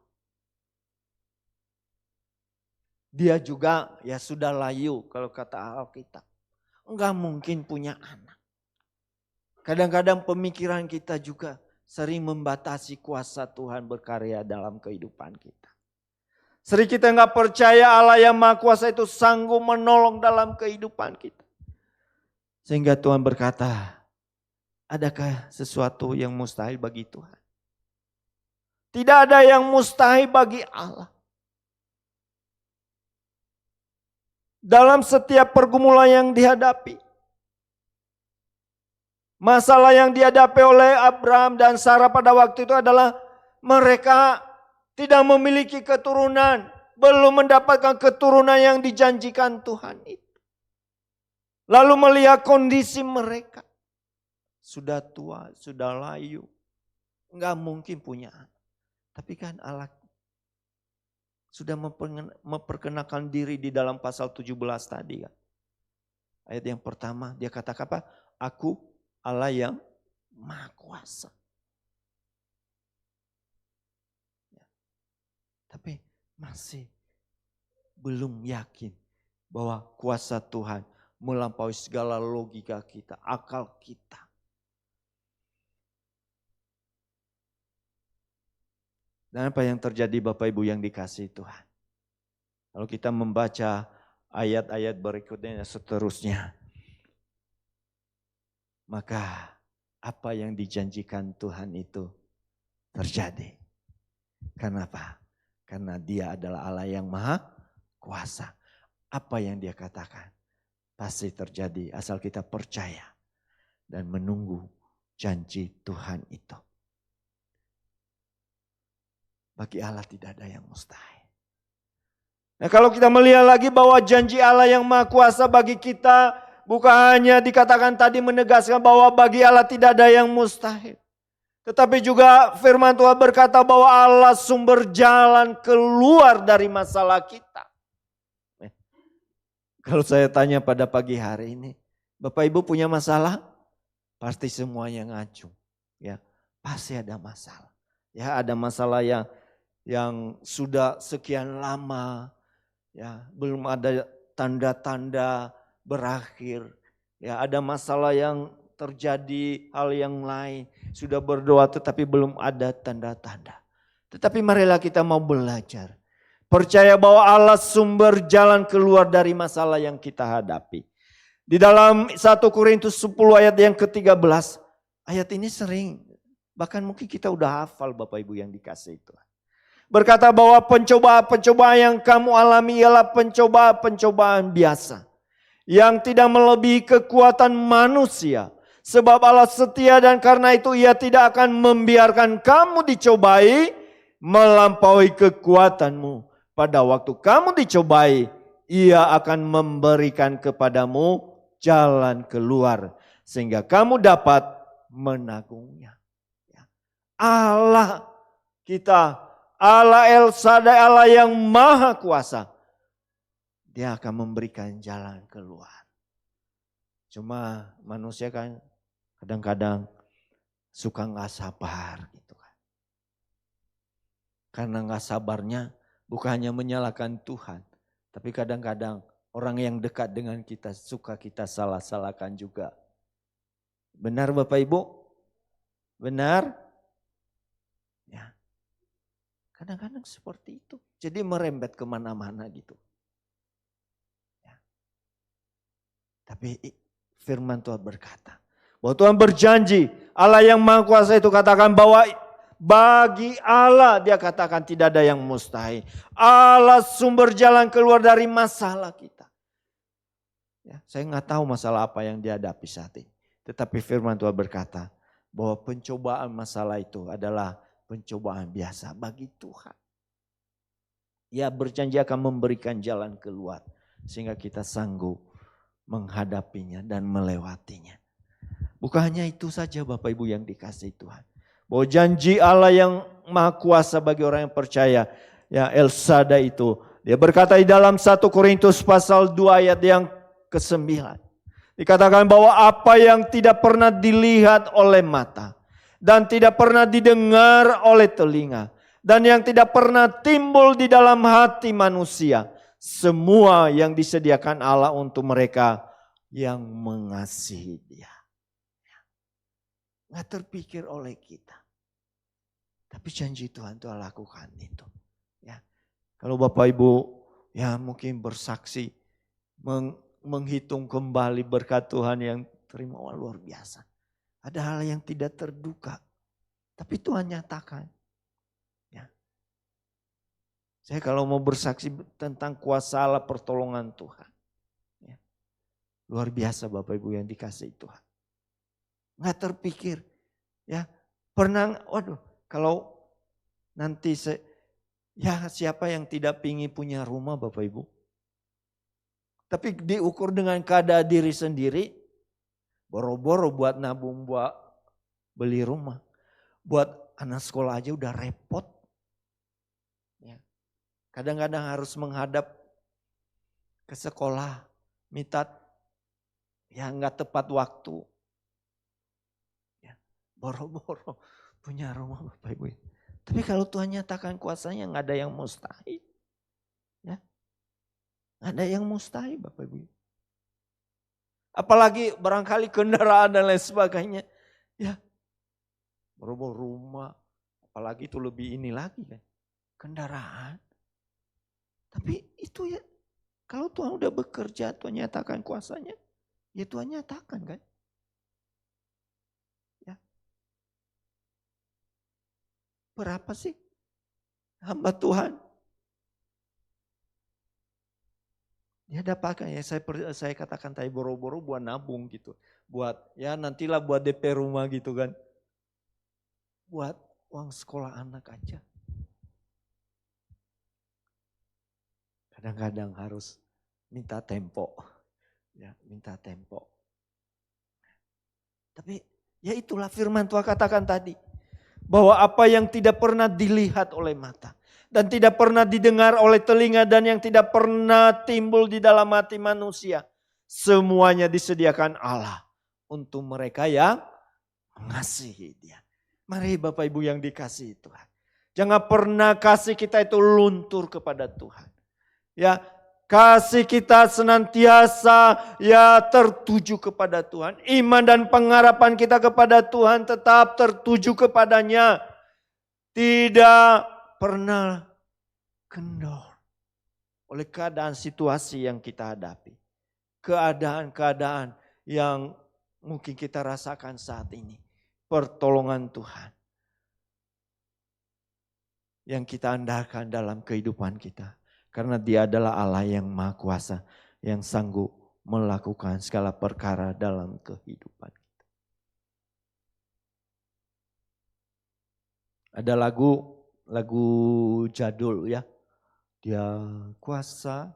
Dia juga ya sudah layu kalau kata Alkitab. Enggak mungkin punya anak. Kadang-kadang pemikiran kita juga sering membatasi kuasa Tuhan berkarya dalam kehidupan kita. Sering kita enggak percaya Allah yang Maha Kuasa itu sanggup menolong dalam kehidupan kita. Sehingga Tuhan berkata, adakah sesuatu yang mustahil bagi Tuhan? Tidak ada yang mustahil bagi Allah. Dalam setiap pergumulan yang dihadapi. Masalah yang dihadapi oleh Abraham dan Sarah pada waktu itu adalah mereka tidak memiliki keturunan. Belum mendapatkan keturunan yang dijanjikan Tuhan itu. Lalu melihat kondisi mereka. Sudah tua, sudah layu. Enggak mungkin punya anak. Tapi kan Allah sudah memperkenalkan diri di dalam pasal 17 tadi kan. Ayat yang pertama dia katakan apa? Aku Allah yang Maha Kuasa. Tapi masih belum yakin bahwa kuasa Tuhan melampaui segala logika kita, akal kita. Dan apa yang terjadi Bapak Ibu yang dikasihi Tuhan? Kalau kita membaca ayat-ayat berikutnya seterusnya, maka apa yang dijanjikan Tuhan itu terjadi. Karena apa? Karena Dia adalah Allah yang maha kuasa. Apa yang Dia katakan pasti terjadi asal kita percaya dan menunggu janji Tuhan itu. Bagi Allah tidak ada yang mustahil. Nah, kalau kita melihat lagi bahwa janji Allah yang maha kuasa bagi kita bukan hanya dikatakan tadi menegaskan bahwa bagi Allah tidak ada yang mustahil. Tetapi juga firman Tuhan berkata bahwa Allah sumber jalan keluar dari masalah kita. Kalau saya tanya pada pagi hari ini, Bapak Ibu punya masalah? Pasti semuanya ngacu. Ya, pasti ada masalah. Ya, ada masalah yang sudah sekian lama, ya, belum ada tanda-tanda berakhir. Ya, ada masalah yang terjadi hal yang lain. Sudah berdoa tetapi belum ada tanda-tanda. Tetapi marilah kita mau belajar. Percaya bahwa Allah sumber jalan keluar dari masalah yang kita hadapi. Di dalam 1 Korintus 10 ayat yang ke-13. Ayat ini sering, bahkan mungkin kita udah hafal Bapak Ibu yang dikasihi Tuhan. Berkata bahwa pencobaan-pencobaan yang kamu alami ialah pencobaan-pencobaan biasa. Yang tidak melebihi kekuatan manusia. Sebab Allah setia dan karena itu Ia tidak akan membiarkan kamu dicobai melampaui kekuatanmu. Pada waktu kamu dicobai, Ia akan memberikan kepadamu jalan keluar. Sehingga kamu dapat menanggungnya. Allah kita, Allah El Shaddai, Allah yang maha kuasa. Dia akan memberikan jalan keluar. Cuma manusia kan kadang-kadang suka gak sabar gitu kan. Karena gak sabarnya bukan hanya menyalahkan Tuhan. Tapi kadang-kadang orang yang dekat dengan kita suka kita salah-salahkan juga. Benar Bapak Ibu? Benar? Ya. Kadang-kadang seperti itu. Jadi merembet kemana-mana gitu. Ya. Tapi firman Tuhan berkata. Bahwa Tuhan berjanji. Allah yang maha kuasa itu katakan bahwa bagi Allah dia katakan tidak ada yang mustahil. Allah sumber jalan keluar dari masalah kita. Ya, saya nggak tahu masalah apa yang dihadapi saat ini. Tetapi firman Tuhan berkata bahwa pencobaan masalah itu adalah pencobaan biasa bagi Tuhan. Ia berjanji akan memberikan jalan keluar. Sehingga kita sanggup menghadapinya dan melewatinya. Bukan hanya itu saja Bapak Ibu yang dikasihi Tuhan. Bahwa janji Allah yang maha kuasa bagi orang yang percaya. Ya El Shaddai itu. Dia berkata di dalam 1 Korintus pasal 2 ayat yang ke-9. Dikatakan bahwa apa yang tidak pernah dilihat oleh mata. Dan tidak pernah didengar oleh telinga. Dan yang tidak pernah timbul di dalam hati manusia. Semua yang disediakan Allah untuk mereka yang mengasihi Dia. Nggak terpikir oleh kita. Tapi janji Tuhan Tuhan lakukan itu. Ya. Kalau Bapak Ibu ya mungkin bersaksi. Menghitung kembali berkat Tuhan yang terima luar biasa. Ada hal yang tidak terduga. Tapi Tuhan nyatakan. Ya. Saya kalau mau bersaksi tentang kuasa Allah pertolongan Tuhan. Ya. Luar biasa Bapak Ibu yang dikasihi Tuhan. Nggak terpikir. Ya, pernah, waduh, kalau nanti ya siapa yang tidak pingin punya rumah Bapak Ibu? Tapi diukur dengan keadaan diri sendiri, boro-boro buat nabung, buat beli rumah. Buat anak sekolah aja udah repot. Ya. Kadang-kadang harus menghadap ke sekolah, minta ya nggak tepat waktu. Boro-boro punya rumah Bapak Ibu. Tapi kalau Tuhan nyatakan kuasanya nggak ada yang mustahil. Ya. Nggak ada yang mustahil Bapak Ibu. Apalagi barangkali kendaraan dan lain sebagainya. Ya. Boro-boro rumah. apalagi itu lebih ini lagi kan, kendaraan. Tapi itu ya, kalau Tuhan udah bekerja, Tuhan nyatakan kuasanya, ya Tuhan nyatakan kan. Ya. Berapa sih hamba Tuhan? Ya ada pakai ya, saya katakan tadi boro-boro buat nabung gitu. Buat ya nantilah buat DP rumah gitu kan. Buat uang sekolah anak aja. Kadang-kadang harus minta tempo. Ya, minta tempo. Tapi ya itulah firman Tuhan katakan tadi. Bahwa apa yang tidak pernah dilihat oleh mata. Dan tidak pernah didengar oleh telinga dan yang tidak pernah timbul di dalam hati manusia. Semuanya disediakan Allah untuk mereka yang mengasihi Dia. Mari Bapak Ibu yang dikasihi Tuhan. Jangan pernah kasih kita itu luntur kepada Tuhan. Ya, kasih kita senantiasa ya tertuju kepada Tuhan. Iman dan pengharapan kita kepada Tuhan tetap tertuju kepadanya. Tidak pernah kendor oleh keadaan situasi yang kita hadapi. Keadaan-keadaan yang mungkin kita rasakan saat ini. Pertolongan Tuhan yang kita andalkan dalam kehidupan kita. Karena Dia adalah Allah yang Maha Kuasa, yang sanggup melakukan segala perkara dalam kehidupan kita. Ada lagu jadul ya. Dia kuasa,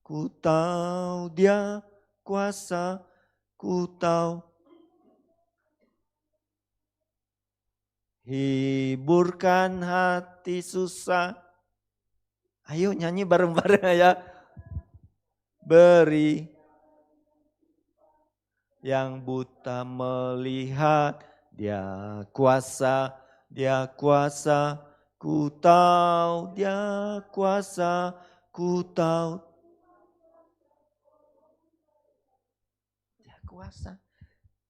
ku tahu Dia kuasa, ku tahu. Hiburkan hati susah. Ayo nyanyi bareng-bareng ya. Beri yang buta melihat. Dia kuasa, ku tahu Dia kuasa, ku tahu. Dia kuasa.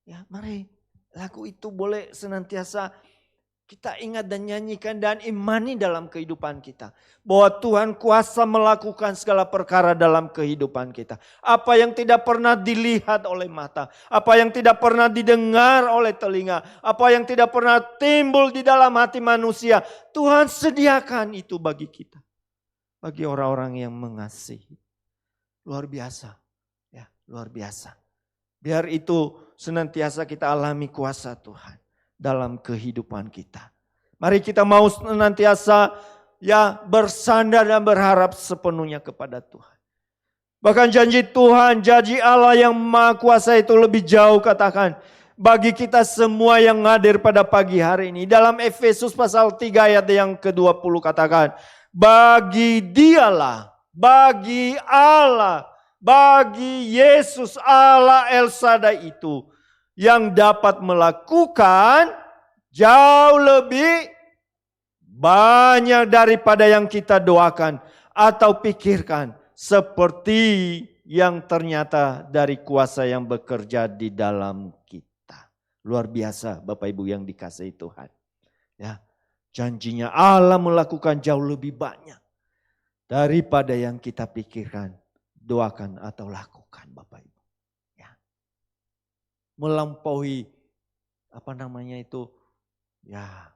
Ya mari lagu itu boleh senantiasa kita ingat dan nyanyikan dan imani dalam kehidupan kita. Bahwa Tuhan kuasa melakukan segala perkara dalam kehidupan kita. Apa yang tidak pernah dilihat oleh mata. Apa yang tidak pernah didengar oleh telinga. Apa yang tidak pernah timbul di dalam hati manusia. Tuhan sediakan itu bagi kita. Bagi orang-orang yang mengasihi. Luar biasa. Ya, luar biasa. Biar itu senantiasa kita alami kuasa Tuhan dalam kehidupan kita. Mari kita mau senantiasa ya bersandar dan berharap sepenuhnya kepada Tuhan. Bahkan janji Tuhan, janji Allah yang Maha Kuasa itu lebih jauh katakan. Bagi kita semua yang hadir pada pagi hari ini. Dalam Efesus pasal 3 ayat yang ke-20 katakan. Bagi Dialah, bagi Allah, bagi Yesus Allah El Shaddai itu. Yang dapat melakukan jauh lebih banyak daripada yang kita doakan atau pikirkan. Seperti yang ternyata dari kuasa yang bekerja di dalam kita. Luar biasa Bapak Ibu yang dikasihi Tuhan. Ya, janjinya Allah melakukan jauh lebih banyak daripada yang kita pikirkan, doakan atau lakukan Bapak Ibu. Melampaui ya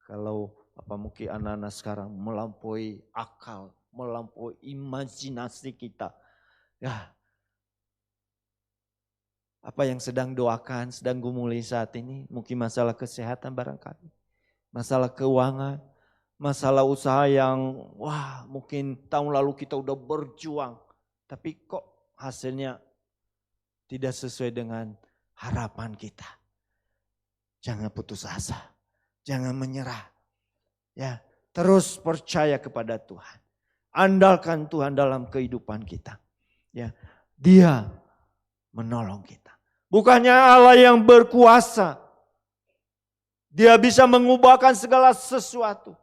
kalau mungkin anak-anak sekarang melampaui akal, melampaui imajinasi kita. Ya, apa yang sedang doakan, sedang gumuli saat ini, mungkin masalah kesehatan barangkali, masalah keuangan, masalah usaha yang mungkin tahun lalu kita udah berjuang, tapi kok hasilnya tidak sesuai dengan harapan kita. Jangan putus asa. Jangan menyerah. Ya, terus percaya kepada Tuhan. Andalkan Tuhan dalam kehidupan kita. Ya, Dia menolong kita. Bukannya Allah yang berkuasa. Dia bisa mengubahkan segala sesuatu.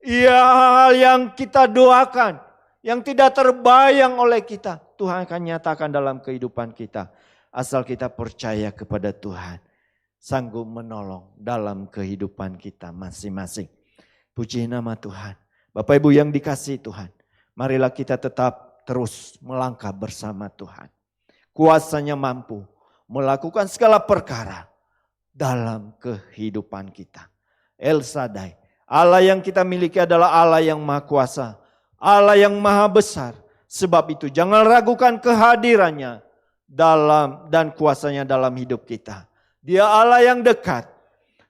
Iya, hal yang kita doakan, yang tidak terbayang oleh kita, Tuhan akan nyatakan dalam kehidupan kita. Asal kita percaya kepada Tuhan. sanggup menolong dalam kehidupan kita masing-masing. Puji nama Tuhan. Bapak Ibu yang dikasihi Tuhan, marilah kita tetap terus melangkah bersama Tuhan. Kuasanya mampu melakukan segala perkara dalam kehidupan kita. El Shaddai, Allah yang kita miliki adalah Allah yang maha kuasa, Allah yang maha besar. Sebab itu jangan ragukan kehadirannya dan kuasanya dalam hidup kita. Dia Allah yang dekat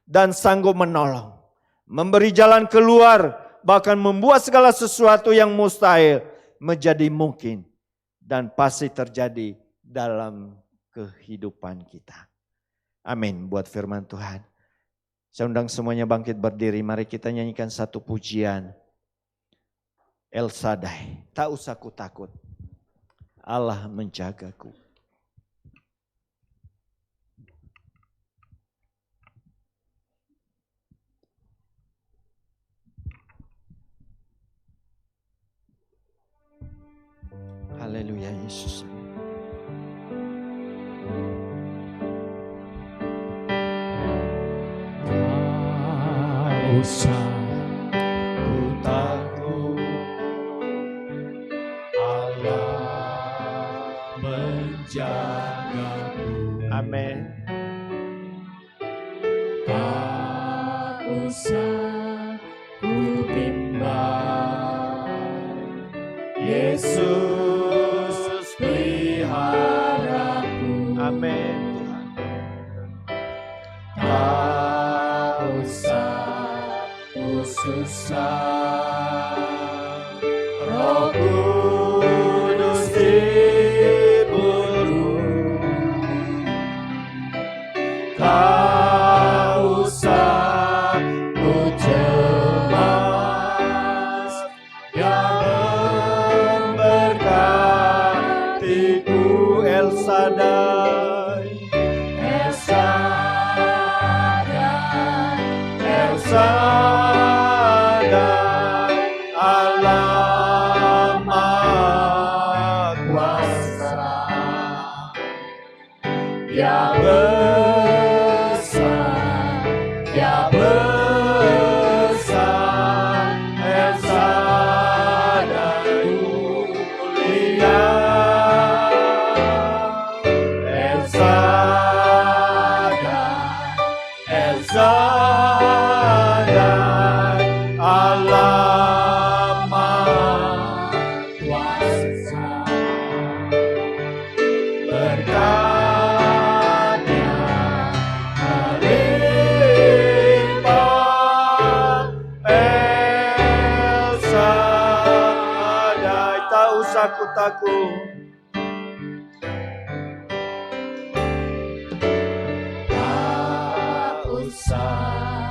dan sanggup menolong, memberi jalan keluar, bahkan membuat segala sesuatu yang mustahil menjadi mungkin dan pasti terjadi dalam kehidupan kita. Amin buat firman Tuhan. Saya undang semuanya bangkit berdiri, mari kita nyanyikan satu pujian. El Shaddai, tak usah ku takut, Allah menjagaku. Haleluya Yesus. Tak usah ku takut, Allah menjagaku. Amin. Tak usah ku bimbang, Yesus peliharaku. Amin. Tak usah ku susah, Roh Kudus hiburku. Tak usah ku cemas, yang memberkatiku. El Shaddai, El Shaddai, El Shaddai, Allah Maha Kuasa, yang besar, yang besar, El Shaddai mulia, El Shaddai, Allah Maha kuasa. berkatnya melimpah. El Shaddai, tak usah ku takut. Tak usah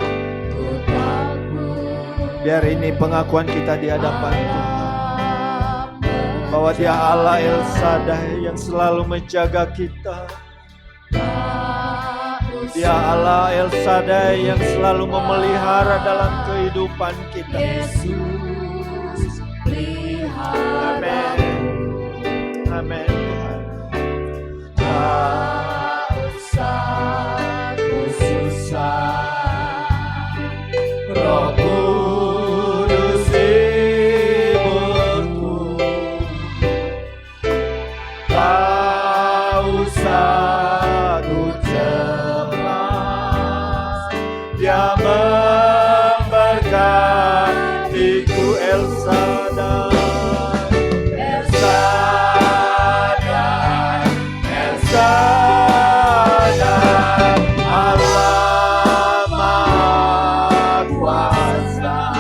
ku takut, Biar ini pengakuan kita di hadapan Tuhan, bahwa Dia Allah El Shaddai yang selalu menjaga kita. Dia Allah El Shaddai yang selalu memelihara dalam kehidupan kita. Yesus pelihara. Amin. Amin Tuhan. Tak usah ku susah, Roh Kudus hiburku. Tak usah ku cemas, Dia memberkatiku. El Shaddai, El Shaddai, El Shaddai, Allah Maha Kuasa,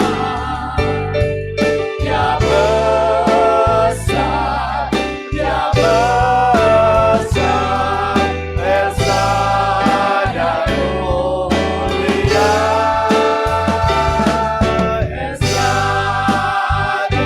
yang besar, Dia besar. El Shaddai mulia, El Shaddai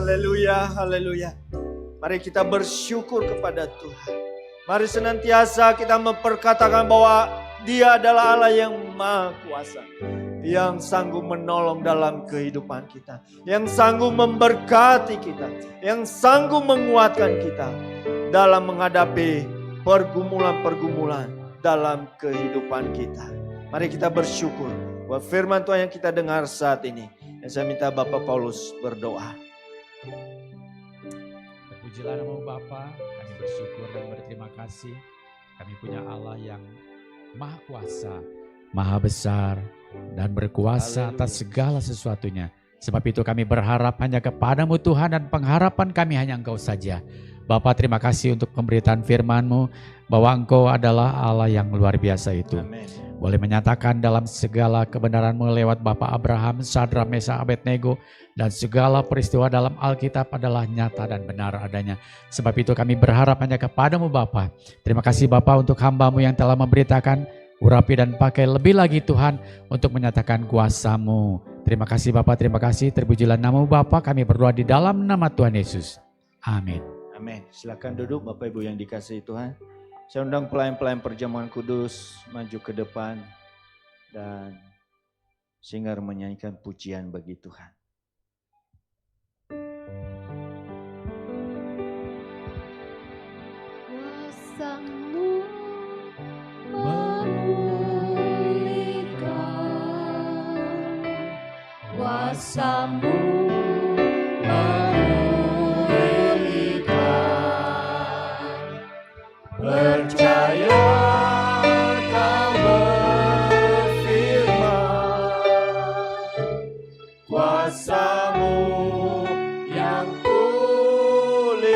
Haleluya, haleluya. Mari kita bersyukur kepada Tuhan. Mari senantiasa kita memperkatakan bahwa Dia adalah Allah yang Maha Kuasa, yang sanggup menolong dalam kehidupan kita, yang sanggup memberkati kita, yang sanggup menguatkan kita dalam menghadapi pergumulan-pergumulan dalam kehidupan kita. Mari kita bersyukur bahwa firman Tuhan yang kita dengar saat ini. Dan saya minta Bapak Paulus berdoa. Terpujilah nama Bapa, kami bersyukur dan berterima kasih. Kami punya Allah yang Maha Kuasa, Maha Besar, dan berkuasa atas segala sesuatunya. Sebab itu kami berharap hanya kepadamu Tuhan, dan pengharapan kami hanya Engkau saja. Bapa, terima kasih untuk pemberitaan firman-Mu bahwa Engkau adalah Allah yang luar biasa itu. Amin. Boleh menyatakan dalam segala kebenaran-Mu lewat Bapak Abraham, Sadrak, Mesak, Abednego, dan segala peristiwa dalam Alkitab adalah nyata dan benar adanya. Sebab itu kami berharap hanya kepadamu Bapa. Terima kasih Bapa untuk hamba-Mu yang telah memberitakan, urapi dan pakai lebih lagi Tuhan untuk menyatakan kuasa-Mu. Terima kasih Bapa, terima kasih. Terpujilah nama-Mu Bapa, kami berdoa di dalam nama Tuhan Yesus. Amin. Amin. Silakan duduk Bapak Ibu yang dikasihi Tuhan. Saya undang pelayan-pelayan perjamuan kudus maju ke depan dan singer menyanyikan pujian bagi Tuhan. Kuasa-Mu memulihkan, Kuasa-Mu percaya Kau berfirman, kuasa-Mu yang pulihkan.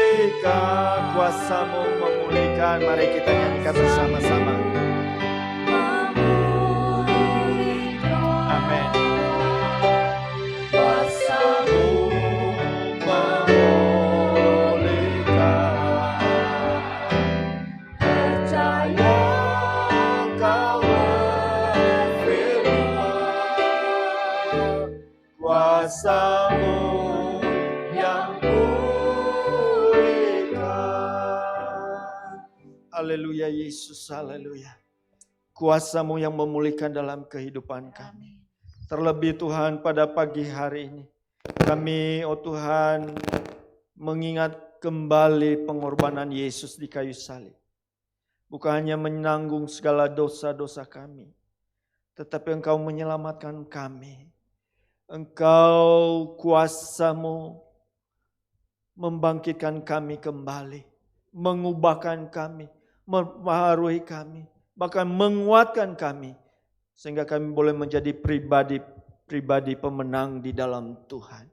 Kuasa-Mu memulihkan. Mari kita nyanyikan bersama-sama. Amin. Kuasa-Mu memulihkan, percaya Kau berfirman, kuasa-Mu yang pulihkan. Haleluya Yesus, haleluya. Kuasa-Mu yang memulihkan dalam kehidupan kami. Terlebih Tuhan pada pagi hari ini, kami oh Tuhan mengingat kembali pengorbanan Yesus di kayu salib. Bukan hanya menanggung segala dosa-dosa kami, tetapi Engkau menyelamatkan kami. Engkau kuasa-Mu membangkitkan kami kembali, mengubahkan kami, mempengaruhi kami, bahkan menguatkan kami. Sehingga kami boleh menjadi pribadi pemenang di dalam Tuhan.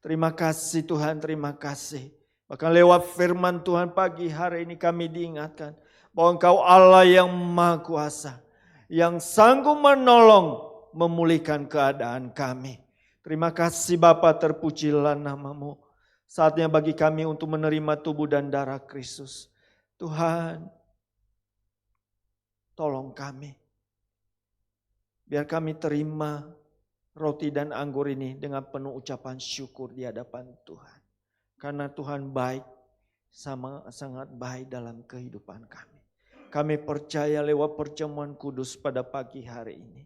Terima kasih Tuhan, terima kasih. Bahkan lewat firman Tuhan pagi hari ini kami diingatkan bahwa Engkau Allah yang Maha Kuasa, yang sanggup menolong, memulihkan keadaan kami. Terima kasih Bapa, terpujilah nama-Mu. Saatnya bagi kami untuk menerima tubuh dan darah Kristus. Tuhan, tolong kami. Biar kami terima roti dan anggur ini dengan penuh ucapan syukur di hadapan Tuhan. Karena Tuhan baik, sangat baik dalam kehidupan kami. Kami percaya lewat perjamuan kudus pada pagi hari ini.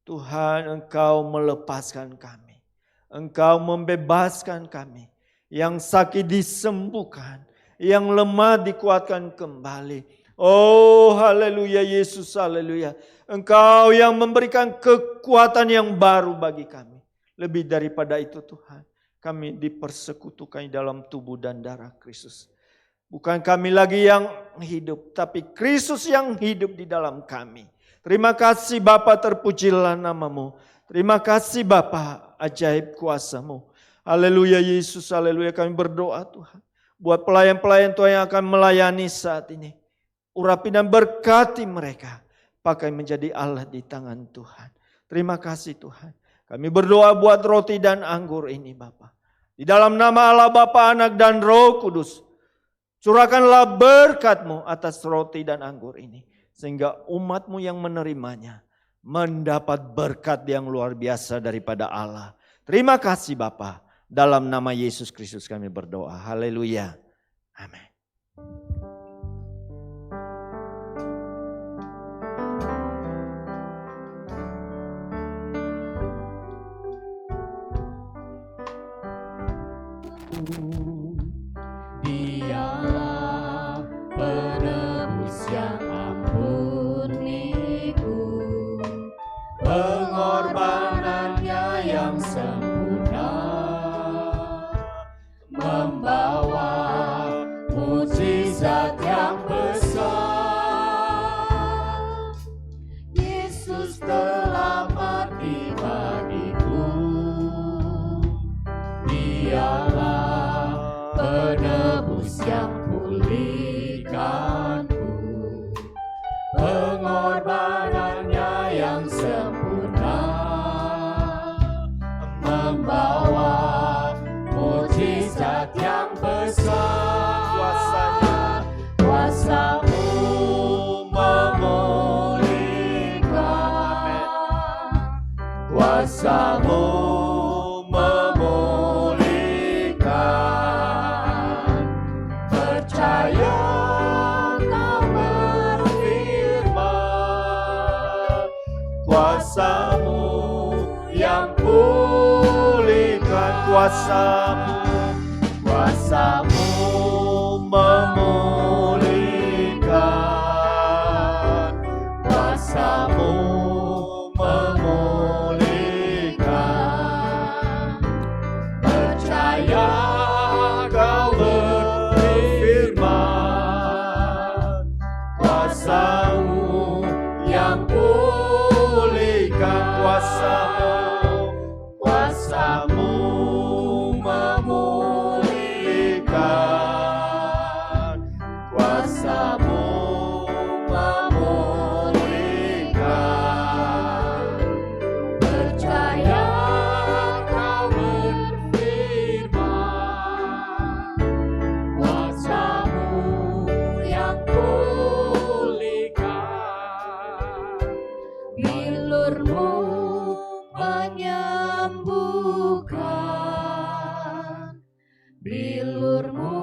Tuhan, Engkau melepaskan kami. Engkau membebaskan kami. Yang sakit disembuhkan. Yang lemah dikuatkan kembali. Oh haleluya Yesus, haleluya. Engkau yang memberikan kekuatan yang baru bagi kami. Lebih daripada itu Tuhan, kami dipersekutukan dalam tubuh dan darah Kristus. Bukan kami lagi yang hidup, tapi Kristus yang hidup di dalam kami. Terima kasih Bapa, terpujilah nama-Mu. Terima kasih Bapa, ajaib kuasa-Mu. Haleluya Yesus, haleluya. Kami berdoa Tuhan, buat pelayan-pelayan Tuhan yang akan melayani saat ini. Urapi dan berkati mereka. Pakai menjadi Allah di tangan Tuhan. Terima kasih Tuhan. Kami berdoa buat roti dan anggur ini Bapa. Di dalam nama Allah Bapa, Anak dan Roh Kudus. Curahkanlah berkat-Mu atas roti dan anggur ini. Sehingga umat-Mu yang menerimanya mendapat berkat yang luar biasa daripada Allah. Terima kasih Bapa. Dalam nama Yesus Kristus kami berdoa. Haleluya. Amin. Dialah penebus yang ampuniku, pengorbanannya yang sempurna, membawa mujizat yang besar. Yesus telah mati bagiku, Dialah penebus yang pulihkanku, pengorbanannya yang sempurna, membawa mujizat yang besar. Kuasa-Mu memulihkan, Kuasa-Mu memulihkan. Percaya Kau berfirman, Kuasa-Mu yang pulihkan, Kuasa-Mu memulihkan, Kuasa-Mu memulihkan. Percaya Kau berfirman, Kuasa-Mu yang pulihkan, Kuasa-Mu memulihkan, Kuasa-Mu memulihkan. Percaya Kau berfirman, Kuasa-Mu yang pulihkan. Bilur-Mu menyembuhkan, Bilur-Mu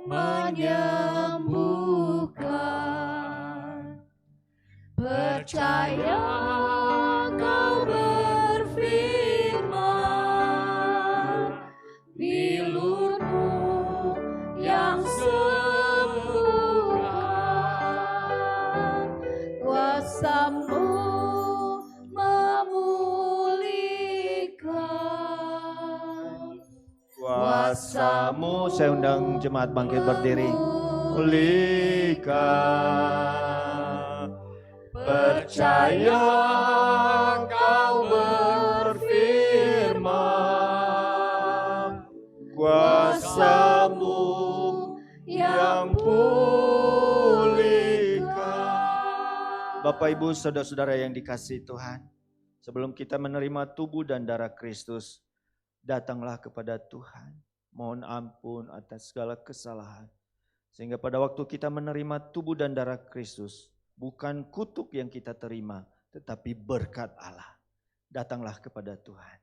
menyembuhkan. Percaya Kau berfirman, Bilur-Mu yang sembuhkan, Kuasa-Mu memulihkan. Kuasa-Mu, saya undang jemaat bangkit berdiri. pulihkan. Percaya Kau berfirman, Kuasa-Mu yang pulihkan. Bapak Ibu saudara-saudara yang dikasihi Tuhan, sebelum kita menerima tubuh dan darah Kristus, datanglah kepada Tuhan. Mohon ampun atas segala kesalahan. Sehingga pada waktu kita menerima tubuh dan darah Kristus, bukan kutuk yang kita terima, tetapi berkat Allah. Datanglah kepada Tuhan.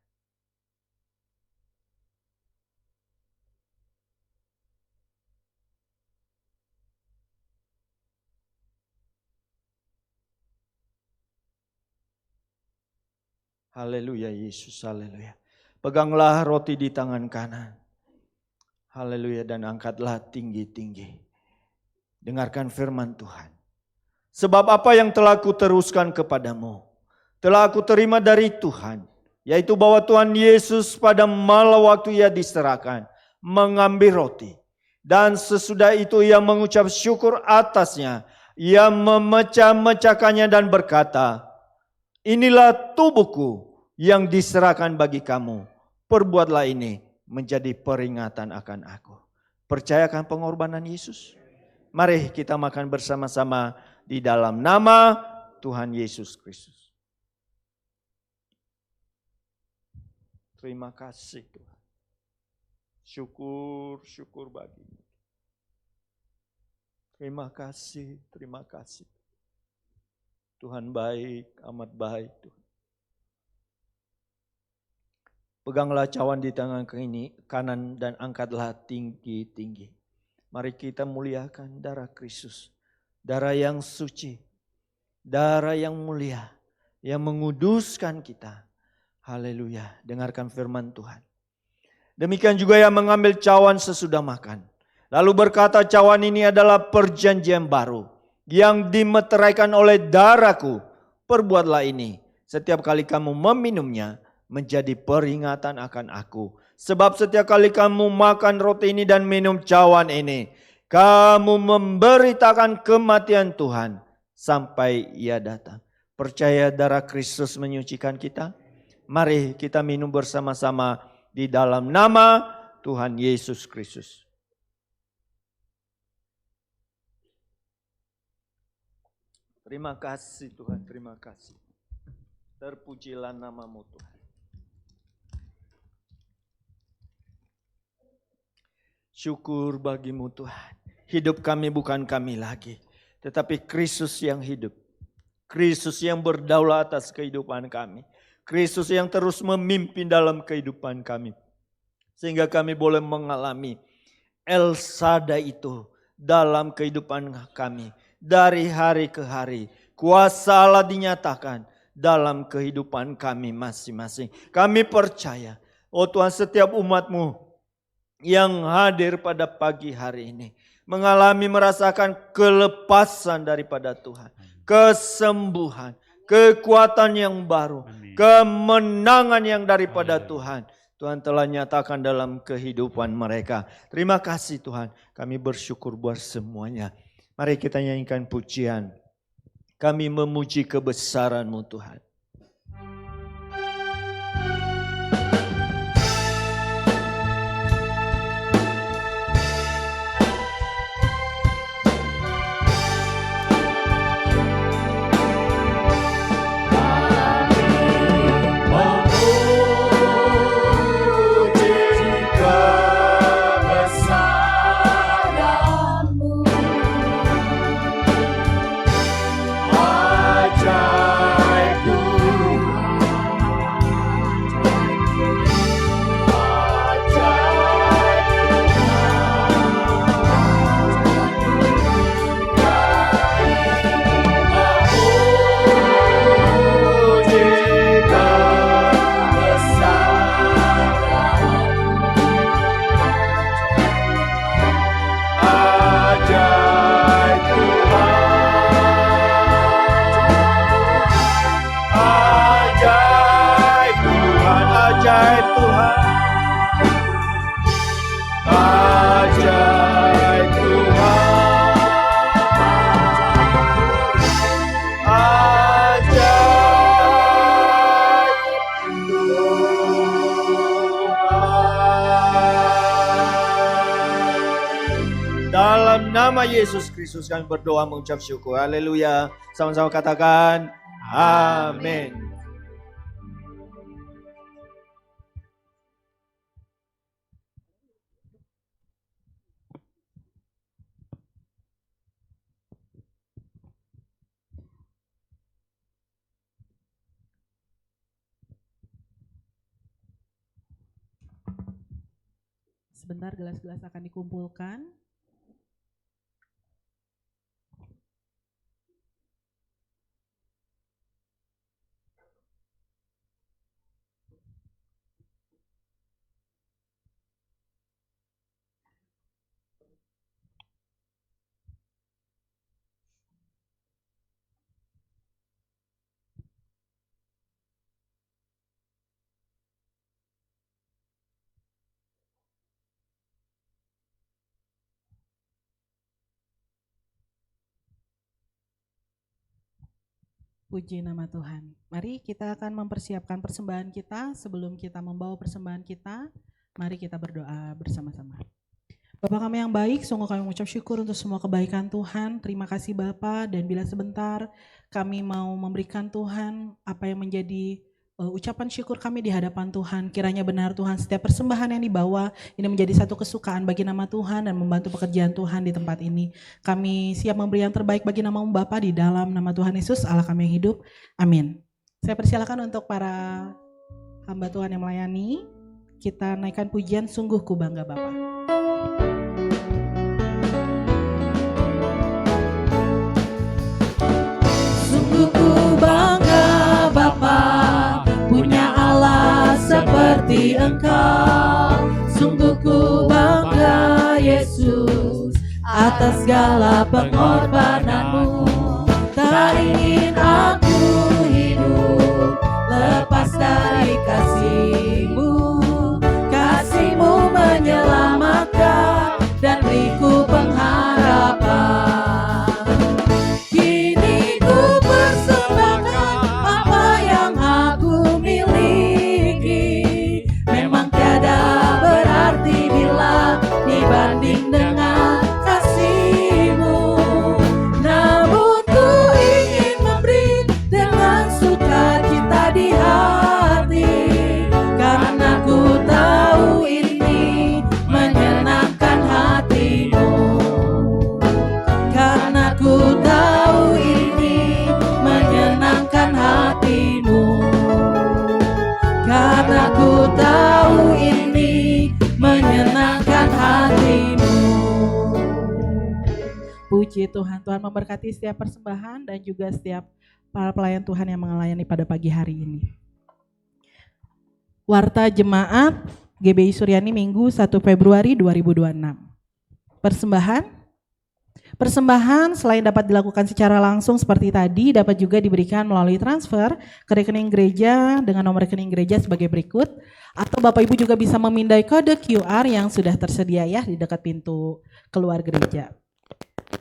Haleluya Yesus, haleluya. Peganglah roti di tangan kanan. Haleluya, dan angkatlah tinggi-tinggi. Dengarkan firman Tuhan. Sebab apa yang telah kuteruskan kepadamu, telah aku terima dari Tuhan, yaitu bahwa Tuhan Yesus pada malam waktu Ia diserahkan, mengambil roti. Dan sesudah itu Ia mengucap syukur atasnya. Ia memecah-mecahkannya dan berkata, inilah tubuhku yang diserahkan bagi kamu. Perbuatlah ini menjadi peringatan akan aku. Percayakan pengorbanan Yesus? Mari kita makan bersama-sama di dalam nama Tuhan Yesus Kristus. Terima kasih Tuhan. Syukur bagimu. Terima kasih. Tuhan baik, amat baik Tuhan. Peganglah cawan di tangan kanan dan angkatlah tinggi-tinggi. Mari kita muliakan darah Kristus. Darah yang suci. Darah yang mulia. Yang menguduskan kita. Haleluya. Dengarkan firman Tuhan. Demikian juga yang mengambil cawan sesudah makan. Lalu berkata, cawan ini adalah perjanjian baru. Yang dimeteraikan oleh darahku. Perbuatlah ini. Setiap kali kamu meminumnya. Menjadi peringatan akan aku. Sebab setiap kali kamu makan roti ini dan minum cawan ini. Kamu memberitakan kematian Tuhan. Sampai ia datang. Percaya darah Kristus menyucikan kita? Mari kita minum bersama-sama di dalam nama Tuhan Yesus Kristus. Terima kasih Tuhan, terima kasih. Terpujilah nama-Mu Tuhan. Syukur bagi-Mu Tuhan. Hidup kami bukan kami lagi, tetapi Kristus yang hidup. Kristus yang berdaulat atas kehidupan kami. Kristus yang terus memimpin dalam kehidupan kami. Sehingga kami boleh mengalami El Shaddai itu dalam kehidupan kami. Dari hari ke hari. Kuasa Allah dinyatakan dalam kehidupan kami masing-masing. Kami percaya, oh Tuhan, setiap umat-Mu yang hadir pada pagi hari ini merasakan kelepasan daripada Tuhan. Kesembuhan, kekuatan yang baru, kemenangan yang daripada Tuhan. Tuhan telah nyatakan dalam kehidupan mereka. Terima kasih Tuhan, kami bersyukur buat semuanya. Mari kita nyanyikan pujian. Kami memuji kebesaran-Mu Tuhan. Nama Yesus Kristus kami berdoa mengucap syukur. Haleluya. Sama-sama katakan amin. Sebentar gelas-gelas akan dikumpulkan. Puji nama Tuhan. Mari kita akan mempersiapkan persembahan kita. Sebelum kita membawa persembahan kita, mari kita berdoa bersama-sama. Bapa kami yang baik, sungguh kami mengucap syukur untuk semua kebaikan Tuhan. Terima kasih Bapa, dan bila sebentar kami mau memberikan Tuhan apa yang menjadi ucapan syukur kami di hadapan Tuhan. Kiranya benar Tuhan, setiap persembahan yang dibawa ini menjadi satu kesukaan bagi nama Tuhan dan membantu pekerjaan Tuhan di tempat ini. Kami siap memberi yang terbaik bagi nama-Mu Bapa di dalam nama Tuhan Yesus Allah kami yang hidup. Amin. Saya persilakan untuk para hamba Tuhan yang melayani. kita naikkan pujian Sungguh Ku Bangga Bapa. Sungguh ku bangga Bapa, punya Allah seperti Engkau. Sungguh ku bangga Yesus, atas segala pengorbananmu. Tak ingin aku hidup lepas dari kasih-Mu. Kasih-Mu menyelamatkan dan beriku pengharapan. Kini ku persembahkan apa yang aku miliki. Memang tiada berarti bila dibanding dengan kasih-Mu. Namun ku ingin memberi dengan sukacita di hati, karena ku tahu ini menyenangkan hati-Mu. Karena ku tahu ini menyenangkan hati-Mu. Karena ku tahu ini menyenangkan hati-Mu. Puji Tuhan, Tuhan memberkati setiap persembahan dan juga setiap para pelayan Tuhan yang melayani pada pagi hari ini. Warta Jemaat GBI Suryani Minggu 1 Februari 2026. Persembahan selain dapat dilakukan secara langsung seperti tadi, dapat juga diberikan melalui transfer ke rekening gereja dengan nomor rekening gereja sebagai berikut. Atau Bapak Ibu juga bisa memindai kode QR yang sudah tersedia ya di dekat pintu keluar gereja.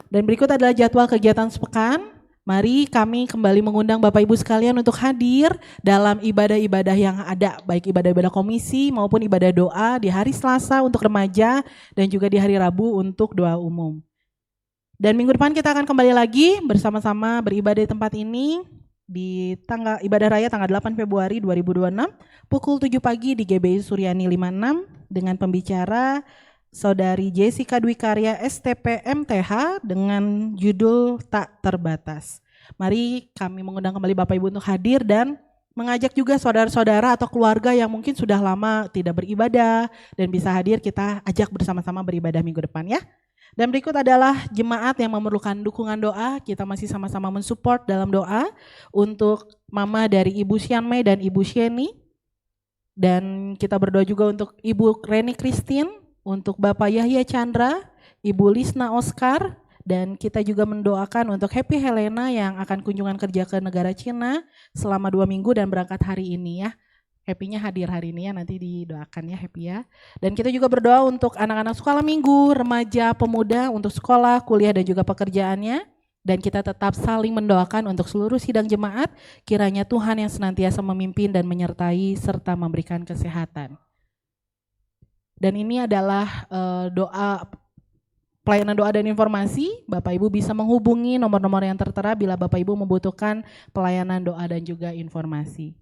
Dan berikut adalah jadwal kegiatan sepekan. Mari kami kembali mengundang Bapak Ibu sekalian untuk hadir dalam ibadah-ibadah yang ada, baik ibadah-ibadah komisi maupun ibadah doa di hari Selasa untuk remaja dan juga di hari Rabu untuk doa umum. Dan minggu depan kita akan kembali lagi bersama-sama beribadah di tempat ini di tanggal ibadah raya tanggal 8 Februari 2026 pukul 7 pagi di GBI Suryani 56 dengan pembicara Saudari Jessica Dwi Karya STP MTH dengan judul Tak Terbatas. Mari kami mengundang kembali Bapak Ibu untuk hadir dan mengajak juga saudara-saudara atau keluarga yang mungkin sudah lama tidak beribadah dan bisa hadir, kita ajak bersama-sama beribadah minggu depan ya. Dan berikut adalah jemaat yang memerlukan dukungan doa. Kita masih sama-sama mensupport dalam doa untuk mama dari Ibu Sianmei dan Ibu Sheni. Dan kita berdoa juga untuk Ibu Reni Christine, untuk Bapak Yahya Chandra, Ibu Lisna Oscar, dan kita juga mendoakan untuk Happy Helena yang akan kunjungan kerja ke negara Cina selama 2 minggu dan berangkat hari ini ya. Happy-nya hadir hari ini ya, nanti didoakan ya Happy ya. Dan kita juga berdoa untuk anak-anak sekolah minggu, remaja, pemuda untuk sekolah, kuliah dan juga pekerjaannya. Dan kita tetap saling mendoakan untuk seluruh sidang jemaat, kiranya Tuhan yang senantiasa memimpin dan menyertai serta memberikan kesehatan. Dan ini adalah doa, pelayanan doa dan informasi. Bapak Ibu bisa menghubungi nomor-nomor yang tertera bila Bapak Ibu membutuhkan pelayanan doa dan juga informasi.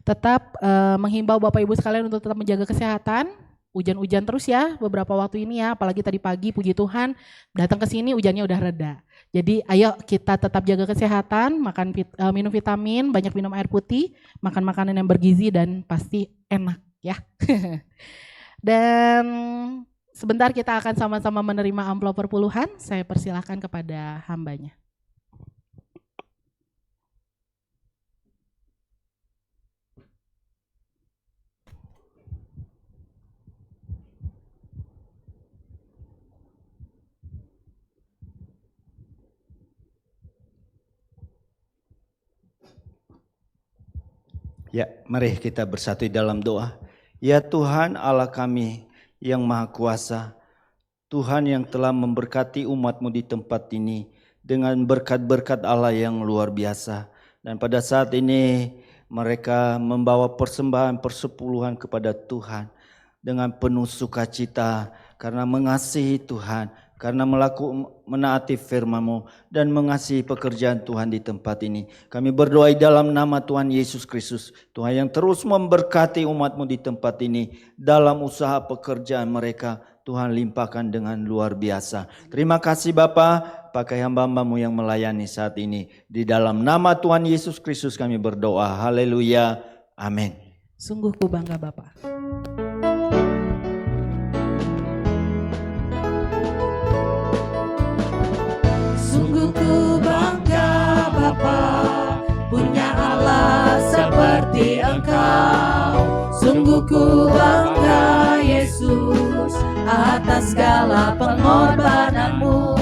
Tetap menghimbau Bapak Ibu sekalian untuk tetap menjaga kesehatan. Hujan-hujan terus ya beberapa waktu ini ya, apalagi tadi pagi puji Tuhan datang ke sini hujannya udah reda. Jadi ayo kita tetap jaga kesehatan, minum vitamin, banyak minum air putih, makan makanan yang bergizi dan pasti enak ya. Dan sebentar kita akan sama-sama menerima amplop perpuluhan. Saya persilahkan kepada hambanya. Ya, mari kita bersatu dalam doa. Ya Tuhan Allah kami yang Maha Kuasa, Tuhan yang telah memberkati umat-Mu di tempat ini dengan berkat-berkat Allah yang luar biasa. Dan pada saat ini mereka membawa persembahan persepuluhan kepada Tuhan dengan penuh sukacita karena mengasihi Tuhan, karena menaati firman-Mu dan mengasihi pekerjaan Tuhan di tempat ini. Kami berdoa dalam nama Tuhan Yesus Kristus, Tuhan yang terus memberkati umat-Mu di tempat ini dalam usaha pekerjaan mereka. Tuhan limpahkan dengan luar biasa. Terima kasih Bapa, pakai hamba-hamba-Mu yang melayani saat ini. Di dalam nama Tuhan Yesus Kristus kami berdoa. Haleluya. Amin. Sungguh ku bangga Bapa. Sungguh ku bangga Yesus atas segala pengorbananmu.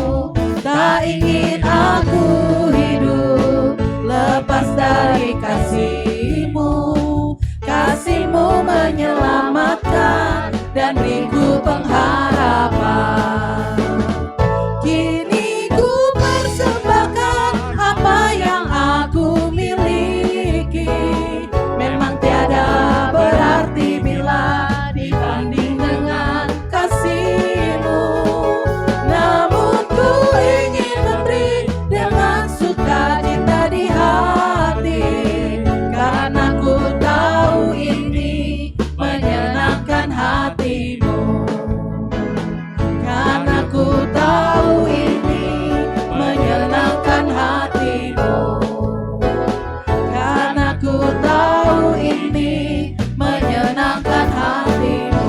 Tak ingin aku hidup lepas dari kasih-Mu. Kasih-Mu menyelamatkan dan beriku pengharapan. Kini ku persembahkan apa yang aku miliki. Memang tiada berarti bila dibanding dengan kasih-Mu. Namun ku ingin memberi dengan sukacita di hati, karena ku tahu ini menyenangkan hati-Mu. Karena ku tahu ini menyenangkan hati-Mu. Karena ku tahu ini menyenangkan hati-Mu.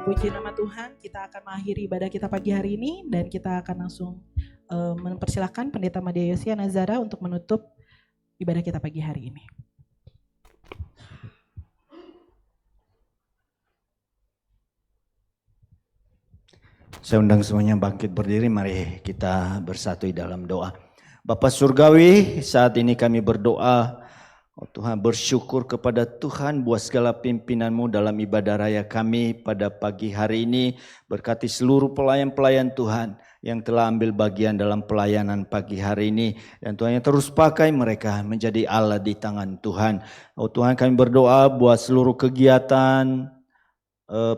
Puji nama Tuhan, kita akan mengakhiri ibadah kita pagi hari ini dan kita akan langsung mempersilahkan Pendeta Madya Yosia Nazara untuk menutup ibadah kita pagi hari ini. Saya undang semuanya bangkit berdiri, mari kita bersatu di dalam doa. Bapa Surgawi, saat ini kami berdoa, oh Tuhan, bersyukur kepada Tuhan buat segala pimpinan-Mu dalam ibadah raya kami pada pagi hari ini. Berkati seluruh pelayan-pelayan Tuhan yang telah ambil bagian dalam pelayanan pagi hari ini. Dan Tuhan yang terus pakai mereka menjadi Allah di tangan Tuhan. Oh Tuhan, kami berdoa buat seluruh kegiatan,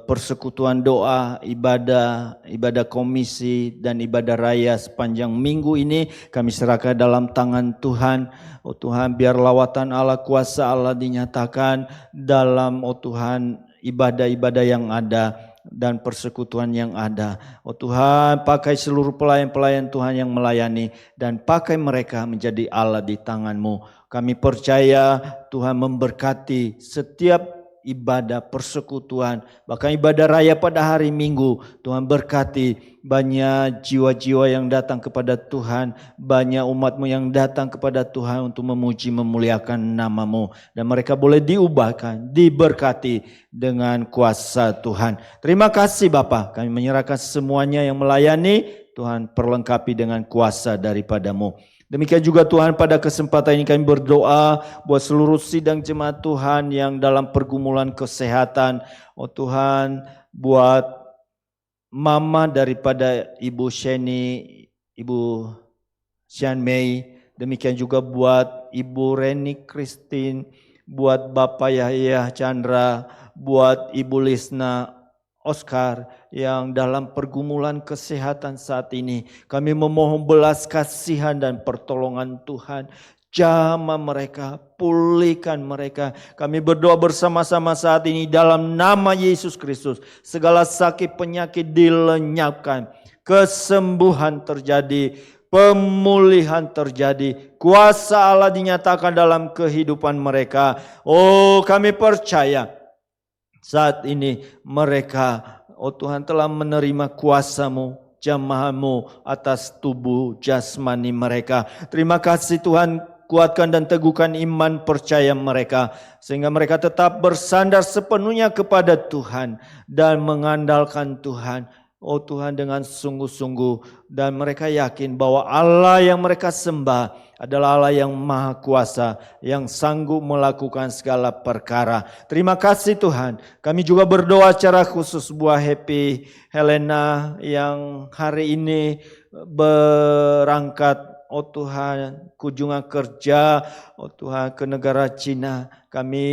persekutuan doa, ibadah komisi dan ibadah raya sepanjang minggu ini kami serahkan dalam tangan Tuhan. Oh Tuhan, biar lawatan Allah, kuasa Allah dinyatakan dalam, oh Tuhan, ibadah-ibadah yang ada dan persekutuan yang ada. Oh Tuhan, pakai seluruh pelayan-pelayan Tuhan yang melayani dan pakai mereka menjadi Allah di tangan-Mu. Kami percaya Tuhan memberkati setiap ibadah persekutuan, bahkan ibadah raya pada hari Minggu. Tuhan berkati banyak jiwa-jiwa yang datang kepada Tuhan, banyak umat-Mu yang datang kepada Tuhan untuk memuji memuliakan nama-Mu, dan mereka boleh diubahkan, diberkati dengan kuasa Tuhan. Terima kasih Bapa, kami menyerahkan semuanya yang melayani, Tuhan perlengkapi dengan kuasa daripada-Mu. Demikian juga Tuhan, pada kesempatan ini kami berdoa buat seluruh sidang jemaat Tuhan yang dalam pergumulan kesehatan. Oh Tuhan, buat mama daripada Ibu Sheni, Ibu Sian Mei, demikian juga buat Ibu Reni Christine, buat Bapak Yahya Chandra, buat Ibu Lisna Oscar yang dalam pergumulan kesehatan saat ini. Kami memohon belas kasihan dan pertolongan Tuhan. Jamah mereka, pulihkan mereka. Kami berdoa bersama-sama saat ini dalam nama Yesus Kristus. Segala sakit penyakit dilenyapkan, kesembuhan terjadi, pemulihan terjadi, kuasa Allah dinyatakan dalam kehidupan mereka. Oh, kami percaya saat ini mereka, oh Tuhan, telah menerima kuasa-Mu, jamaah-Mu atas tubuh jasmani mereka. Terima kasih Tuhan, kuatkan dan teguhkan iman percaya mereka, sehingga mereka tetap bersandar sepenuhnya kepada Tuhan dan mengandalkan Tuhan. Oh Tuhan, dengan sungguh-sungguh, dan mereka yakin bahwa Allah yang mereka sembah adalah Allah yang maha kuasa, yang sanggup melakukan segala perkara. Terima kasih Tuhan. Kami juga berdoa secara khusus buat Happy Helena yang hari ini berangkat, oh Tuhan, kunjungan kerja, oh Tuhan, ke negara Cina. Kami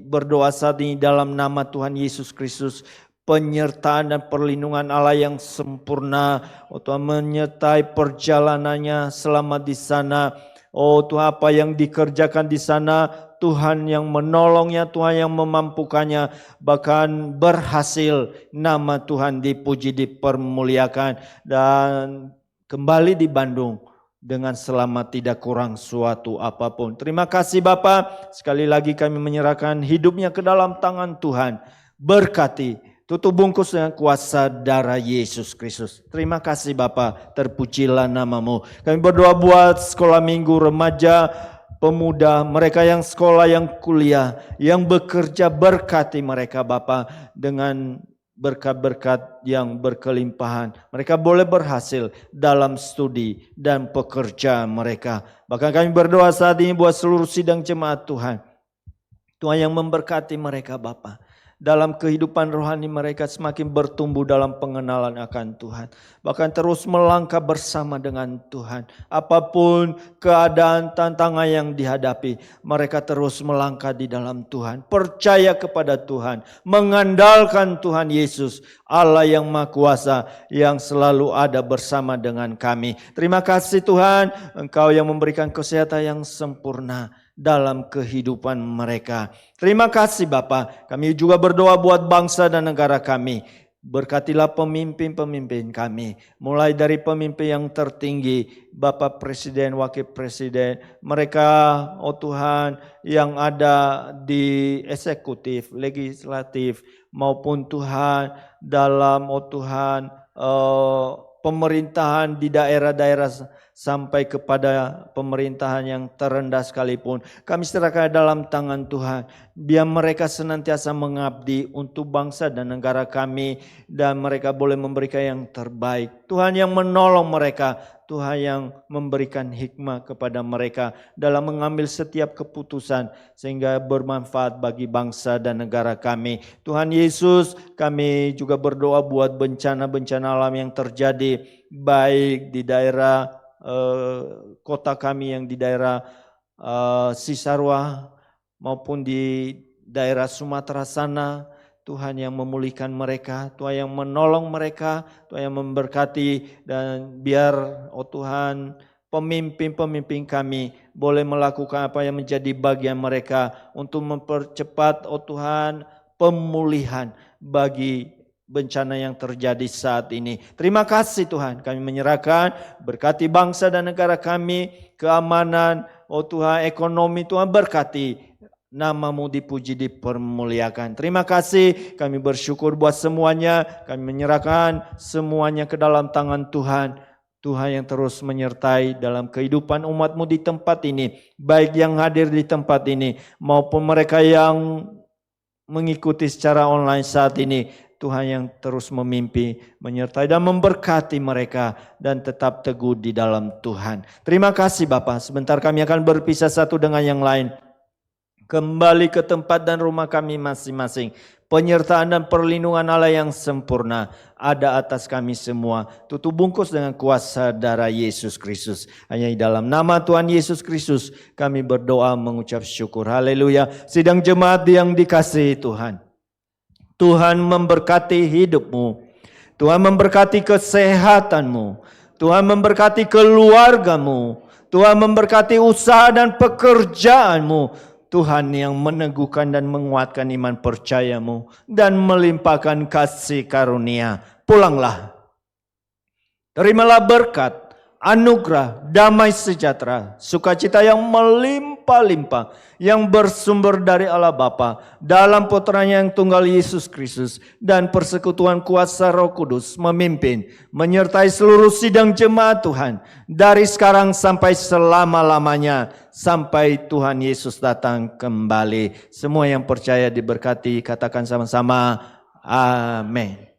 berdoa saat ini dalam nama Tuhan Yesus Kristus, penyertaan dan perlindungan Allah yang sempurna, oh Tuhan, menyertai perjalanannya selama di sana. Oh Tuhan, apa yang dikerjakan di sana, Tuhan yang menolongnya, Tuhan yang memampukannya, bahkan berhasil. Nama Tuhan dipuji, dipermuliakan, dan kembali di Bandung dengan selamat, tidak kurang suatu apapun. Terima kasih Bapa, sekali lagi kami menyerahkan hidupnya ke dalam tangan Tuhan. Berkati, tutup bungkus dengan kuasa darah Yesus Kristus. Terima kasih Bapa, terpujilah nama-Mu. Kami berdoa buat sekolah minggu remaja pemuda, mereka yang sekolah, yang kuliah, yang bekerja, berkati mereka Bapa dengan berkat-berkat yang berkelimpahan. Mereka boleh berhasil dalam studi dan pekerjaan mereka. Bahkan kami berdoa saat ini buat seluruh sidang jemaat Tuhan. Tuhan yang memberkati mereka Bapa. Dalam kehidupan rohani mereka semakin bertumbuh dalam pengenalan akan Tuhan. Bahkan terus melangkah bersama dengan Tuhan. Apapun keadaan tantangan yang dihadapi, mereka terus melangkah di dalam Tuhan. Percaya kepada Tuhan. Mengandalkan Tuhan Yesus, Allah yang Maha Kuasa yang selalu ada bersama dengan kami. Terima kasih Tuhan, Engkau yang memberikan kesehatan yang sempurna dalam kehidupan mereka. Terima kasih Bapa. Kami juga berdoa buat bangsa dan negara kami. Berkatilah pemimpin-pemimpin kami. Mulai dari pemimpin yang tertinggi, Bapak Presiden, Wakil Presiden. Mereka, oh Tuhan, yang ada di eksekutif, legislatif, maupun Tuhan dalam, oh Tuhan, pemerintahan di daerah-daerah sampai kepada pemerintahan yang terendah sekalipun. Kami serahkan dalam tangan Tuhan. Biar mereka senantiasa mengabdi untuk bangsa dan negara kami. Dan mereka boleh memberikan yang terbaik. Tuhan yang menolong mereka. Tuhan yang memberikan hikmah kepada mereka dalam mengambil setiap keputusan sehingga bermanfaat bagi bangsa dan negara kami. Tuhan Yesus, kami juga berdoa buat bencana-bencana alam yang terjadi baik di daerah kota kami yang di daerah Cisarua maupun di daerah Sumatera sana. Tuhan yang memulihkan mereka, Tuhan yang menolong mereka, Tuhan yang memberkati, dan biar oh Tuhan pemimpin-pemimpin kami boleh melakukan apa yang menjadi bagian mereka untuk mempercepat oh Tuhan pemulihan bagi bencana yang terjadi saat ini. Terima kasih Tuhan, kami menyerahkan, berkati bangsa dan negara kami, keamanan, oh Tuhan, ekonomi, Tuhan berkati. Namamu dipuji, dipermuliakan. Terima kasih, kami bersyukur buat semuanya, kami menyerahkan semuanya ke dalam tangan Tuhan. Tuhan yang terus menyertai dalam kehidupan umat-Mu di tempat ini, baik yang hadir di tempat ini maupun mereka yang mengikuti secara online saat ini. Tuhan yang terus memimpi, menyertai dan memberkati mereka dan tetap teguh di dalam Tuhan. Terima kasih Bapa. Sebentar kami akan berpisah satu dengan yang lain. Kembali ke tempat dan rumah kami masing-masing. Penyertaan dan perlindungan Allah yang sempurna ada atas kami semua. Tutup bungkus dengan kuasa darah Yesus Kristus. Hanya di dalam nama Tuhan Yesus Kristus kami berdoa mengucap syukur. Haleluya. Sidang jemaat yang dikasihi Tuhan. Tuhan memberkati hidupmu. Tuhan memberkati kesehatanmu. Tuhan memberkati keluargamu. Tuhan memberkati usaha dan pekerjaanmu. Tuhan yang meneguhkan dan menguatkan iman percayamu dan melimpahkan kasih karunia. Pulanglah. Terimalah berkat, anugerah, damai sejahtera, sukacita yang melimpah-limpah yang bersumber dari Allah Bapa dalam Putranya yang tunggal Yesus Kristus dan persekutuan kuasa Roh Kudus memimpin, menyertai seluruh sidang jemaat Tuhan dari sekarang sampai selama-lamanya sampai Tuhan Yesus datang kembali. Semua yang percaya diberkati, katakan sama-sama amin.